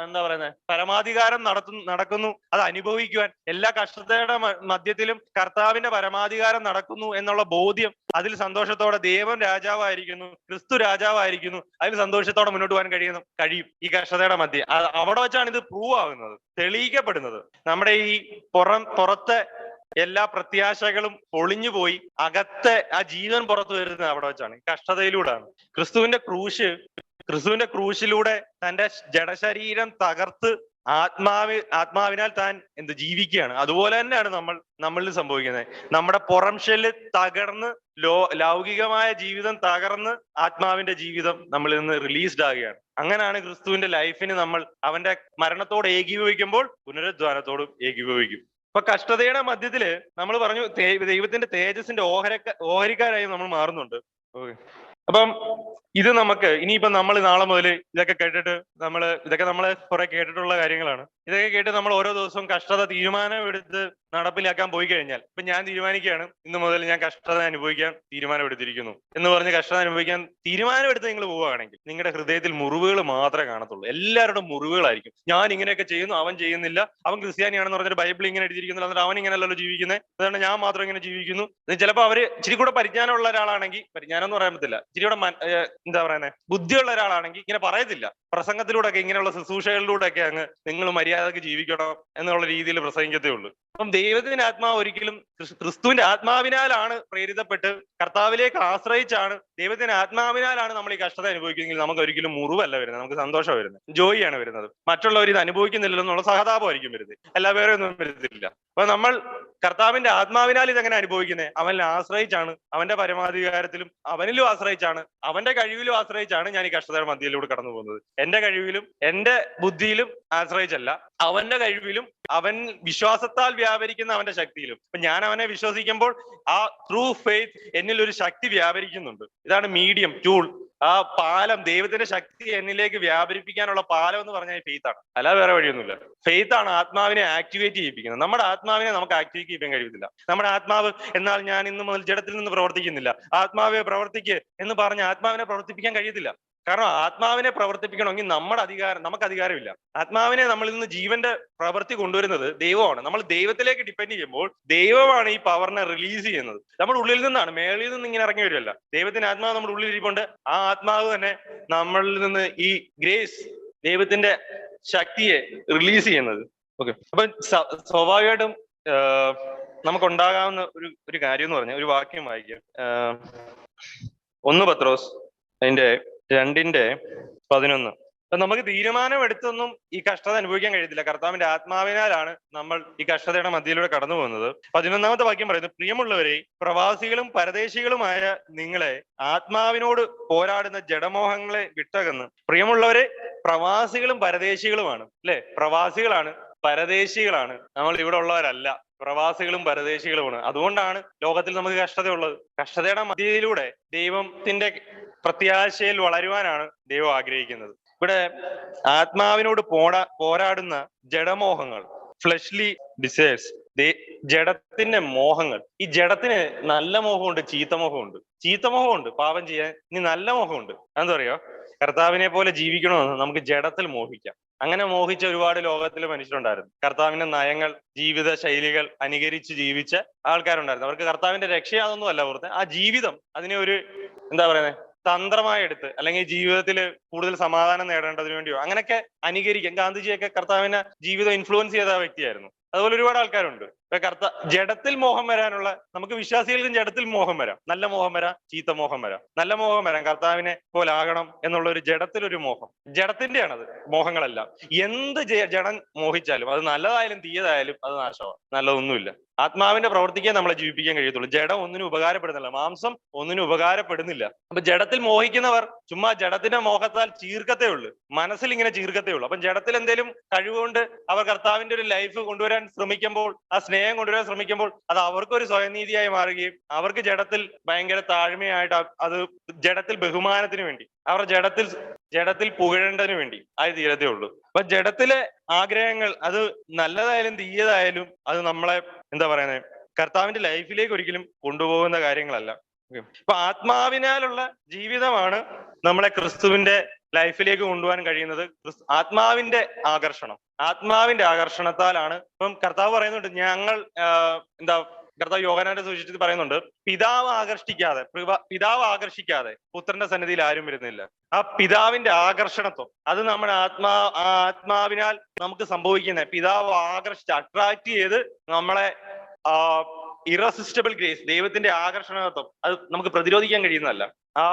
എന്താ പറയുന്നത്, പരമാധികാരം നടക്കുന്നു, അത് അനുഭവിക്കുവാൻ, എല്ലാ കഷ്ടതയുടെ മധ്യത്തിലും കർത്താവിന്റെ പരമാധികാരം നടക്കുന്നു എന്നുള്ള ബോധ്യം, അതിൽ സന്തോഷത്തോടെ ദൈവം രാജാവായിരിക്കുന്നു, ക്രിസ്തു രാജാവായിരിക്കുന്നു, അതിൽ സന്തോഷത്തോടെ മുന്നോട്ട് പോകാൻ കഴിയും ഈ കഷ്ടതയുടെ മധ്യ. അവിടെ വെച്ചാണ് ഇത് പ്രൂവ് ആകുന്നത്, തെളിയിക്കപ്പെടുന്നത്. നമ്മുടെ ഈ പുറത്തെ എല്ലാ പ്രത്യാശകളും ഒളിഞ്ഞുപോയി അകത്തെ ആ ജീവൻ പുറത്തു വരുന്നത് അവിടെ വെച്ചാണ്, കഷ്ടതയിലൂടെയാണ്. ക്രിസ്തുവിന്റെ ക്രൂശിലൂടെ തന്റെ ജഡശരീരം തകർത്ത് ആത്മാവിനാൽ താൻ ജീവിക്കുകയാണ്. അതുപോലെ തന്നെയാണ് നമ്മളിൽ സംഭവിക്കുന്നത്. നമ്മുടെ പുറം ഷെല്ല് തകർന്ന്, ലൗകികമായ ജീവിതം തകർന്ന് ആത്മാവിന്റെ ജീവിതം നമ്മളിൽ നിന്ന് റിലീസ്ഡ് ആകുകയാണ്. അങ്ങനെയാണ് ക്രിസ്തുവിന്റെ ലൈഫിന് നമ്മൾ അവന്റെ മരണത്തോട് ഏകീഭവിക്കുമ്പോൾ പുനരുദ്ധാനത്തോടും ഏകീഭവിക്കും. ഇപ്പൊ കഷ്ടതയുടെ മധ്യത്തില് നമ്മൾ പറഞ്ഞു ദൈവത്തിന്റെ തേജസ്സിന്റെ ഓഹരിക്കാരായി നമ്മൾ മാറുന്നുണ്ട്. അപ്പം ഇത് നമുക്ക് ഇനിയിപ്പോ നമ്മൾ നാളെ മുതൽ ഇതൊക്കെ കേട്ടിട്ട് ഇതൊക്കെ നമ്മൾ കുറെ കേട്ടിട്ടുള്ള കാര്യങ്ങളാണ്. ഇതൊക്കെ കേട്ട് നമ്മൾ ഓരോ ദിവസവും കഷ്ടത തീരുമാനമെടുത്ത് നടപ്പിലാക്കാൻ പോയി കഴിഞ്ഞാൽ, ഇപ്പൊ ഞാൻ തീരുമാനിക്കുകയാണ് ഇന്ന് മുതൽ ഞാൻ കഷ്ടത അനുഭവിക്കാൻ തീരുമാനമെടുത്തിരിക്കുന്നു എന്ന് പറഞ്ഞ് കഷ്ടത അനുഭവിക്കാൻ തീരുമാനമെടുത്ത് നിങ്ങൾ പോവുകയാണെങ്കിൽ നിങ്ങളുടെ ഹൃദയത്തിൽ മുറിവുകൾ മാത്രമേ കാണത്തുള്ളൂ. എല്ലാവരുടെ മുറിവുകളായിരിക്കും. ഞാൻ ഇങ്ങനെയൊക്കെ ചെയ്യുന്നു, അവൻ ചെയ്യുന്നില്ല, അവൻ ക്രിസ്ത്യാനിയാണെന്ന് പറഞ്ഞിട്ട് ബൈബിൾ ഇങ്ങനെ എഴുതിയിരിക്കുന്നു, എന്നിട്ട് അവൻ ഇങ്ങനെയല്ലല്ലോ ജീവിക്കുന്നത്, അതുകൊണ്ട് ഞാൻ മാത്രം ഇങ്ങനെ ജീവിക്കുന്നു. ചിലപ്പോൾ അവര് ഇച്ചിരി കൂടെ പരിജ്ഞാനമുള്ള ഒരാളാണെങ്കിൽ, പരിജ്ഞാനം എന്ന് പറയാൻ പറ്റില്ല, ഇച്ചിരി കൂടെ എന്താ പറയുന്നത്, ബുദ്ധിയുള്ള ഒരാളാണെങ്കിൽ ഇങ്ങനെ പറയത്തില്ല. പ്രസംഗത്തിലൂടെ ഒക്കെ ഇങ്ങനെയുള്ള ശുശ്രൂഷകളിലൂടെ ഒക്കെ അങ്ങ് നിങ്ങൾ മര്യാദക്ക് ജീവിക്കണം എന്നുള്ള രീതിയിൽ പ്രസംഗിക്കത്തേ ഉള്ളൂ. അപ്പം ദൈവത്തിന്റെ ആത്മാവ് ഒരിക്കലും ക്രിസ്തുവിന്റെ ആത്മാവിനാലാണ് പ്രേരിതപ്പെട്ട് കർത്താവിലേക്ക് ആശ്രയിച്ചാണ്, ദൈവത്തിന്റെ ആത്മാവിനാലാണ് നമ്മൾ ഈ കഷ്ടത അനുഭവിക്കുന്നതെങ്കിൽ നമുക്ക് ഒരിക്കലും മുറിവല്ല വരുന്നത്, നമുക്ക് സന്തോഷം വരുന്നത്, ജോയിയാണ് വരുന്നത്. മറ്റുള്ളവർ ഇത് അനുഭവിക്കുന്നില്ലെന്നുള്ള സഹതാപമായിരിക്കും വരുന്നത്, എല്ലാ വേറെ ഒന്നും വരുന്നില്ല. അപ്പൊ നമ്മൾ കർത്താവിന്റെ ആത്മാവിനാൽ ഇതെങ്ങനെ അനുഭവിക്കുന്നത്? അവനിൽ ആശ്രയിച്ചാണ്, അവന്റെ പരമാധികാരത്തിലും അവനിലും ആശ്രയിച്ചാണ്, അവന്റെ കഴിവിലും ആശ്രയിച്ചാണ് ഞാൻ ഈ കഷ്ടതയുടെ മധ്യയിലൂടെ കടന്നു പോകുന്നത്. എന്റെ കഴിവിലും എന്റെ ബുദ്ധിയിലും ആശ്രയിച്ചല്ല, അവന്റെ കഴിവിലും അവൻ വിശ്വാസത്താൽ വ്യാപരിക്കുന്ന അവന്റെ ശക്തിയിലും. അപ്പൊ ഞാൻ അവനെ വിശ്വസിക്കുമ്പോൾ ആ ത്രൂ ഫെയ്ത്ത് എന്നിൽ ഒരു ശക്തി വ്യാപരിക്കുന്നുണ്ട്. ഇതാണ് മീഡിയം ടൂൾ, ആ പാലം, ദൈവത്തിന്റെ ശക്തി എന്നിലേക്ക് വ്യാപരിപ്പിക്കാനുള്ള പാലം എന്ന് പറഞ്ഞാൽ ഫെയ്ത്ത് ആണ്, അല്ലാതെ വേറെ വഴിയൊന്നുമില്ല. ഫെയ്ത്ത് ആണ് ആത്മാവിനെ ആക്ടിവേറ്റ് ചെയ്യിപ്പിക്കുന്നത്. നമ്മുടെ ആത്മാവിനെ നമുക്ക് ആക്ടിവേറ്റ് ചെയ്യാൻ കഴിയത്തില്ല. നമ്മുടെ ആത്മാവ് എന്നാൽ ഞാൻ ഇന്ന് മുതൽ ജഡത്തിൽ നിന്ന് പ്രവർത്തിക്കുന്നില്ല, ആത്മാവെ പ്രവർത്തിക്ക് എന്ന് പറഞ്ഞ് ആത്മാവിനെ പ്രവർത്തിപ്പിക്കാൻ കഴിയത്തില്ല. കാരണം ആത്മാവിനെ പ്രവർത്തിപ്പിക്കണമെങ്കിൽ നമുക്ക് അധികാരമില്ല. ആത്മാവിനെ നമ്മളിൽ നിന്ന് ജീവന്റെ പ്രവൃത്തി കൊണ്ടുവരുന്നത് ദൈവമാണ്. നമ്മൾ ദൈവത്തിലേക്ക് ഡിപ്പെൻഡ് ചെയ്യുമ്പോൾ ദൈവമാണ് ഈ പവറിനെ റിലീസ് ചെയ്യുന്നത്. നമ്മുടെ ഉള്ളിൽ നിന്നാണ്, മേളിൽ നിന്ന് ഇങ്ങനെ ഇറങ്ങി വരുമല്ല. ദൈവത്തിന്റെ ആത്മാവ് നമ്മുടെ ഉള്ളിൽ ഇരിപ്പുണ്ട്. ആ ആത്മാവ് തന്നെ നമ്മളിൽ നിന്ന് ഈ ഗ്രേസ്, ദൈവത്തിന്റെ ശക്തിയെ റിലീസ് ചെയ്യുന്നത്. ഓക്കെ, അപ്പൊ സ്വാഭാവികമായിട്ടും നമുക്കുണ്ടാകാവുന്ന ഒരു കാര്യം എന്ന് പറഞ്ഞാൽ, ഒരു വാക്യം വായിക്കാം. 1 പത്രോസ് അതിന്റെ 2:11. അപ്പൊ നമുക്ക് തീരുമാനമെടുത്തൊന്നും ഈ കഷ്ടത അനുഭവിക്കാൻ കഴിയത്തില്ല. കർത്താവിന്റെ ആത്മാവിനാലാണ് നമ്മൾ ഈ കഷ്ടതയുടെ മധ്യയിലൂടെ കടന്നു പോകുന്നത്. 11ാമത്തെ വാക്യം പറയുന്നത്, പ്രിയമുള്ളവരെ, പ്രവാസികളും പരദേശികളുമായ നിങ്ങളെ ആത്മാവിനോട് പോരാടുന്ന ജഡമോഹങ്ങളെ വിട്ടകന്ന്. പ്രിയമുള്ളവരെ, പ്രവാസികളും പരദേശികളുമാണ്, അല്ലെ? പ്രവാസികളാണ്, പരദേശികളാണ്. നമ്മൾ ഇവിടെ ഉള്ളവരല്ല, പ്രവാസികളും പരദേശികളുമാണ്. അതുകൊണ്ടാണ് ലോകത്തിൽ നമുക്ക് കഷ്ടതയുള്ളത്. കഷ്ടതയുടെ മധ്യയിലൂടെ ദൈവത്തിന്റെ പ്രത്യാശയിൽ വളരുവാനാണ് ദൈവം ആഗ്രഹിക്കുന്നത്. ഇവിടെ ആത്മാവിനോട് പോരാടുന്ന ജഡമോഹങ്ങൾ, ഫ്ലഷ്ലി ഡിസയേഴ്സ്, ജഡത്തിന്റെ മോഹങ്ങൾ. ഈ ജഡത്തിന് നല്ല മോഹമുണ്ട്, ചീത്ത മോഹമുണ്ട്. ചീത്ത മോഹമുണ്ട് പാപം ചെയ്യാൻ, ഇനി നല്ല മോഹമുണ്ട്. എന്താ പറയുക, കർത്താവിനെ പോലെ ജീവിക്കണമെന്ന് നമുക്ക് ജഡത്തിൽ മോഹിക്കാം. അങ്ങനെ മോഹിച്ച ഒരുപാട് ലോകത്തിൽ മനുഷ്യരുണ്ടായിരുന്നു. കർത്താവിന്റെ നയങ്ങൾ, ജീവിത ശൈലികൾ അനുകരിച്ച് ജീവിച്ച ആൾക്കാരുണ്ടായിരുന്നു. അവർക്ക് കർത്താവിന്റെ രക്ഷ അതൊന്നും അല്ല ഓർത്ത്, ആ ജീവിതം അതിനെ ഒരു എന്താ പറയുന്നത്, തന്ത്രമായി എടുത്ത്, അല്ലെങ്കിൽ ജീവിതത്തിൽ കൂടുതൽ സമാധാനം നേടേണ്ടതിന് വേണ്ടിയോ അങ്ങനെയൊക്കെ അനുകരിക്കാം. ഗാന്ധിജിയൊക്കെ കർത്താവിനെ ജീവിതം ഇൻഫ്ലുവൻസ് ചെയ്ത വ്യക്തിയായിരുന്നു. അതുപോലെ ഒരുപാട് ആൾക്കാരുണ്ട്. ജഡത്തിൽ മോഹം വരാനുള്ള, നമുക്ക് വിശ്വാസികൾക്കും ജഡത്തിൽ മോഹം വരാം. നല്ല മോഹം വരാം, ചീത്ത മോഹം വരാം. നല്ല മോഹം വരാം, കർത്താവിനെ പോലെ ആകണം എന്നുള്ള ഒരു ജഡത്തിലൊരു മോഹം. ജഡത്തിന്റെയാണത്, മോഹങ്ങളല്ല. എന്ത് ജഡം മോഹിച്ചാലും, അത് നല്ലതായാലും തീയതായാലും അത് നാശമാണ്, നല്ലതൊന്നുമില്ല. ആത്മാവിന്റെ പ്രവർത്തിക്കാൻ നമ്മളെ ജീവിപ്പിക്കാൻ കഴിയത്തുള്ളൂ. ജഡം ഒന്നിനും ഉപകാരപ്പെടുന്നില്ല, മാംസം ഒന്നിനും ഉപകാരപ്പെടുന്നില്ല. അപ്പൊ ജഡത്തിൽ മോഹിക്കുന്നവർ ചുമ്മാ ജഡത്തിന്റെ മോഹത്താൽ ചീർക്കത്തേ ഉള്ളൂ, മനസ്സിൽ ഇങ്ങനെ ചീർക്കത്തേ ഉള്ളൂ. അപ്പം ജഡത്തിൽ എന്തെങ്കിലും കഴിവുകൊണ്ട് അവർ കർത്താവിന്റെ ഒരു ലൈഫ് കൊണ്ടുവരാൻ ശ്രമിക്കുമ്പോൾ, ആ സ്നേഹം കൊണ്ടുവരാൻ ശ്രമിക്കുമ്പോൾ, അത് അവർക്കൊരു സ്വയനീതിയായി മാറുകയും അവർക്ക് ജഡത്തിൽ ഭയങ്കര താഴ്മയായിട്ട്, അത് ജഡത്തിൽ ബഹുമാനത്തിന് വേണ്ടി, അവർ ജഡത്തിൽ പുകഴേണ്ടതിന് വേണ്ടി അത് തീരത്തേ ഉള്ളൂ. അപ്പൊ ജഡത്തിലെ ആഗ്രഹങ്ങൾ, അത് നല്ലതായാലും തീയതായാലും, അത് നമ്മളെ എന്താ പറയുന്നത്, കർത്താവിന്റെ ലൈഫിലേക്ക് ഒരിക്കലും കൊണ്ടുപോകുന്ന കാര്യങ്ങളല്ല. ഇപ്പൊ ആത്മാവിനാലുള്ള ജീവിതമാണ് നമ്മളെ ക്രിസ്തുവിന്റെ ലൈഫിലേക്ക് കൊണ്ടുപോകാൻ കഴിയുന്നത്. ആത്മാവിന്റെ ആകർഷണത്താലാണ്. ഇപ്പം കർത്താവ് പറയുന്നുണ്ട്, ഞങ്ങൾ കർത്താവ് യോഹന്നാന്റെ സുവിശേഷത്തിൽ പറയുന്നുണ്ട്, പിതാവ് ആകർഷിക്കാതെ പുത്രന്റെ സന്നിധിയിൽ ആരും വരുന്നില്ല. ആ പിതാവിന്റെ ആകർഷണത്വം, അത് നമ്മുടെ ആത്മാവിനാൽ നമുക്ക് സംഭവിക്കുന്ന, പിതാവ് അട്രാക്ട് ചെയ്ത് നമ്മളെ ഇറസിസ്റ്റബിൾ ഗ്രേസ്, ദൈവത്തിന്റെ ആകർഷണത്വം, അത് നമുക്ക് പ്രതിരോധിക്കാൻ കഴിയുന്നതല്ല. ആ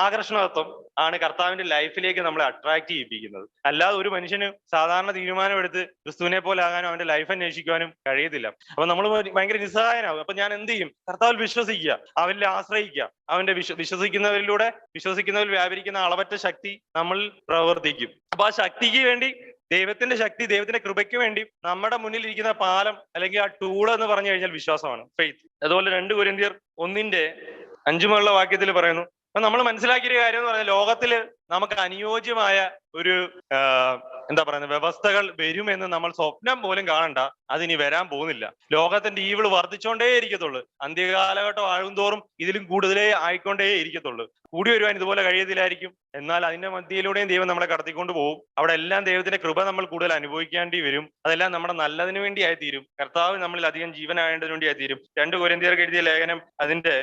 ആകർഷണത്വം ആണ് കർത്താവിന്റെ ലൈഫിലേക്ക് നമ്മളെ അട്രാക്ട് ചെയ്യിപ്പിക്കുന്നത്. അല്ലാതെ ഒരു മനുഷ്യന് സാധാരണ തീരുമാനമെടുത്ത് ക്രിസ്തുവിനെ പോലെ ആകാനും അവന്റെ ലൈഫ് അന്വേഷിക്കുവാനും കഴിയത്തില്ല. അപ്പൊ നമ്മൾ ഭയങ്കര നിസ്സഹായനാകും. അപ്പൊ ഞാൻ എന്ത് ചെയ്യും? കർത്താവിൽ വിശ്വസിക്കുക, അവനിൽ ആശ്രയിക്കുക. അവന്റെ വിശ്വസിക്കുന്നവരിൽ വ്യാപരിക്കുന്ന അളവറ്റ ശക്തി നമ്മൾ പ്രവർത്തിക്കും. അപ്പൊ ആ ശക്തിക്ക് വേണ്ടി, ദൈവത്തിന്റെ ശക്തി, ദൈവത്തിന്റെ കൃപയ്ക്ക് വേണ്ടി നമ്മുടെ മുന്നിൽ ഇരിക്കുന്ന പാലം, അല്ലെങ്കിൽ ആ ടൂള് എന്ന് പറഞ്ഞു കഴിഞ്ഞാൽ വിശ്വാസമാണ്, ഫെയ്ത്ത്. അതുപോലെ 2 കൊരിന്ത്യർ 1:5 വാക്യത്തിൽ പറയുന്നു, അപ്പൊ നമ്മൾ മനസ്സിലാക്കിയ ഒരു കാര്യം എന്ന് പറഞ്ഞാൽ ലോകത്തില് നമുക്ക് അനുയോജ്യമായ ഒരു എന്താ പറയുന്നത് വ്യവസ്ഥകൾ വരുമെന്ന് നമ്മൾ സ്വപ്നം പോലും കാണണ്ട. അതിനി വരാൻ പോകുന്നില്ല. ലോകത്തിന്റെ ഈവിൾ വർദ്ധിച്ചോണ്ടേ ഇരിക്കത്തുള്ളൂ. അന്ത്യകാലഘട്ടം ആഴുന്തോറും ഇതിലും കൂടുതലേ ആയിക്കൊണ്ടേ ഇരിക്കത്തുള്ളൂ. കൂടി വരുവാൻ ഇതുപോലെ കഴിയത്തില്ലായിരിക്കും. എന്നാൽ അതിന്റെ മധ്യയിലൂടെയും ദൈവം നമ്മളെ കടത്തിക്കൊണ്ട് പോകും. അവിടെ എല്ലാം ദൈവത്തിന്റെ കൃപ നമ്മൾ കൂടുതൽ അനുഭവിക്കേണ്ടി വരും. അതെല്ലാം നമ്മുടെ നല്ലതിന് വേണ്ടിയായി തീരും. കർത്താവ് നമ്മളിൽ അധികം ജീവനാകേണ്ടതിന് വേണ്ടിയായി തീരും. 2 കൊരിന്ത്യർക്ക് എഴുതിയ ലേഖനം അതിന്റെ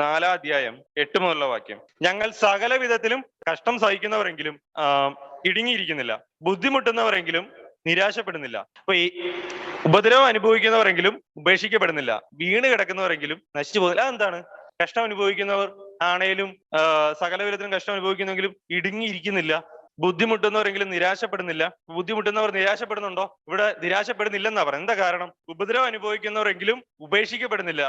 4-ാം അധ്യായം 8 മുതലുള്ള വാക്യം. ഞങ്ങൾ സകല വിധത്തിലും കഷ്ടം സഹിക്കുന്നവരെങ്കിലും ഇടുങ്ങിയിരിക്കുന്നില്ല, ബുദ്ധിമുട്ടുന്നവരെങ്കിലും നിരാശപ്പെടുന്നില്ല. അപ്പൊ ഈ ഉപദ്രവം അനുഭവിക്കുന്നവരെങ്കിലും ഉപേക്ഷിക്കപ്പെടുന്നില്ല, വീണ് കിടക്കുന്നവരെങ്കിലും നശിച്ചു പോകുന്നില്ല. അതെന്താണ്? കഷ്ടം അനുഭവിക്കുന്നവർ ആണേലും സകല വിധത്തിലും കഷ്ടം അനുഭവിക്കുന്നെങ്കിലും ഇടുങ്ങിയിരിക്കുന്നില്ല, ബുദ്ധിമുട്ടുന്നവരെങ്കിലും നിരാശപ്പെടുന്നില്ല. ബുദ്ധിമുട്ടുന്നവർ നിരാശപ്പെടുന്നുണ്ടോ? ഇവിടെ നിരാശപ്പെടുന്നില്ലെന്നാ പറയുന്നത്. എന്താ കാരണം? ഉപദ്രവം അനുഭവിക്കുന്നവരെങ്കിലും ഉപേക്ഷിക്കപ്പെടുന്നില്ല,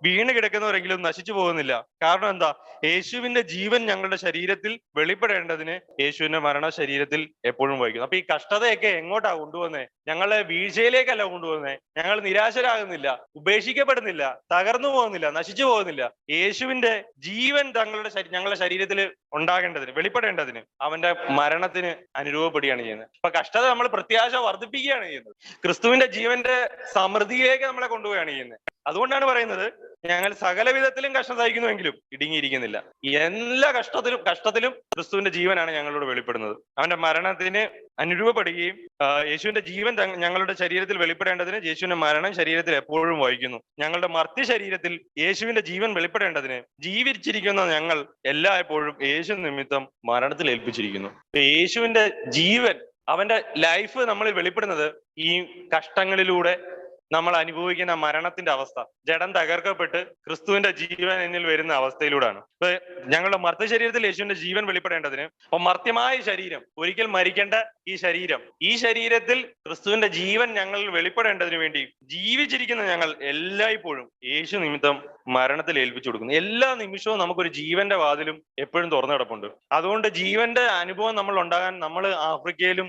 വീണ് കിടക്കുന്നവരെങ്കിലും നശിച്ചു പോകുന്നില്ല. കാരണം എന്താ? യേശുവിന്റെ ജീവൻ ഞങ്ങളുടെ ശരീരത്തിൽ വെളിപ്പെടേണ്ടതിന് യേശുവിന്റെ മരണ ശരീരത്തിൽ എപ്പോഴും വഹിക്കുന്നു. അപ്പൊ ഈ കഷ്ടതയൊക്കെ എങ്ങോട്ടാ കൊണ്ടുവന്നേ? ഞങ്ങളെ വീഴ്ചയിലേക്കല്ല കൊണ്ടുവന്നേ. ഞങ്ങൾ നിരാശരാകുന്നില്ല, ഉപേക്ഷിക്കപ്പെടുന്നില്ല, തകർന്നു പോകുന്നില്ല, നശിച്ചു പോകുന്നില്ല. യേശുവിന്റെ ജീവൻ ഞങ്ങളുടെ ശരീരത്തിൽ ഉണ്ടാകേണ്ടതിന്, വെളിപ്പെടേണ്ടതിന്, അവന്റെ മരണത്തിന് അനുരൂപപ്പെടുകയാണ് ചെയ്യുന്നത്. അപ്പൊ കഷ്ടത നമ്മൾ പ്രത്യാശ വർദ്ധിപ്പിക്കുകയാണ് ചെയ്യുന്നത്. ക്രിസ്തുവിന്റെ ജീവന്റെ സമൃദ്ധിയിലേക്ക് നമ്മളെ കൊണ്ടുപോവുകയാണ് ചെയ്യുന്നത്. അതുകൊണ്ടാണ് പറയുന്നത്, ഞങ്ങൾ സകല വിധത്തിലും കഷ്ടം സഹിക്കുന്നുവെങ്കിലും ഇടുങ്ങിയിരിക്കുന്നില്ല. എല്ലാ കഷ്ടത്തിലും ക്രിസ്തുവിന്റെ ജീവനാണ് ഞങ്ങളോട് വെളിപ്പെടുന്നത്. അവന്റെ മരണത്തിന് അനുരൂപപ്പെടുകയും യേശുവിന്റെ ജീവൻ ഞങ്ങളുടെ ശരീരത്തിൽ വെളിപ്പെടേണ്ടതിന് യേശുവിന്റെ മരണം ശരീരത്തിൽ എപ്പോഴും വഹിക്കുന്നു. ഞങ്ങളുടെ മർത്യ ശരീരത്തിൽ യേശുവിന്റെ ജീവൻ വെളിപ്പെടേണ്ടതിന് ജീവിച്ചിരിക്കുന്ന ഞങ്ങൾ എല്ലായ്പ്പോഴും യേശു നിമിത്തം മരണത്തിൽ ഏൽപ്പിച്ചിരിക്കുന്നു. യേശുവിന്റെ ജീവൻ, അവന്റെ ലൈഫ് നമ്മളിൽ വെളിപ്പെടുന്നത് ഈ കഷ്ടങ്ങളിലൂടെ നമ്മൾ അനുഭവിക്കുന്ന മരണത്തിന്റെ അവസ്ഥ, ജഡം തകർക്കപ്പെട്ട് ക്രിസ്തുവിന്റെ ജീവൻ എന്നിൽ വരുന്ന അവസ്ഥയിലൂടെയാണ്. ഞങ്ങളുടെ മർത്യ ശരീരത്തിൽ യേശുവിന്റെ ജീവൻ വെളിപ്പെടേണ്ടതിന്, അപ്പൊ മർത്യമായ ശരീരം, ഒരിക്കൽ മരിക്കേണ്ട ഈ ശരീരത്തിൽ ക്രിസ്തുവിന്റെ ജീവൻ ഞങ്ങളിൽ വെളിപ്പെടേണ്ടതിന് വേണ്ടി ജീവിച്ചിരിക്കുന്ന ഞങ്ങൾ എല്ലായ്പ്പോഴും യേശു നിമിത്തം മരണത്തിൽ ഏൽപ്പിച്ചു കൊടുക്കുന്നു. എല്ലാ നിമിഷവും നമുക്കൊരു ജീവന്റെ വാതിലും എപ്പോഴും തുറന്നു കിടപ്പുണ്ട്. അതുകൊണ്ട് ജീവന്റെ അനുഭവം നമ്മൾ ഉണ്ടാകാൻ നമ്മൾ ആഫ്രിക്കയിലും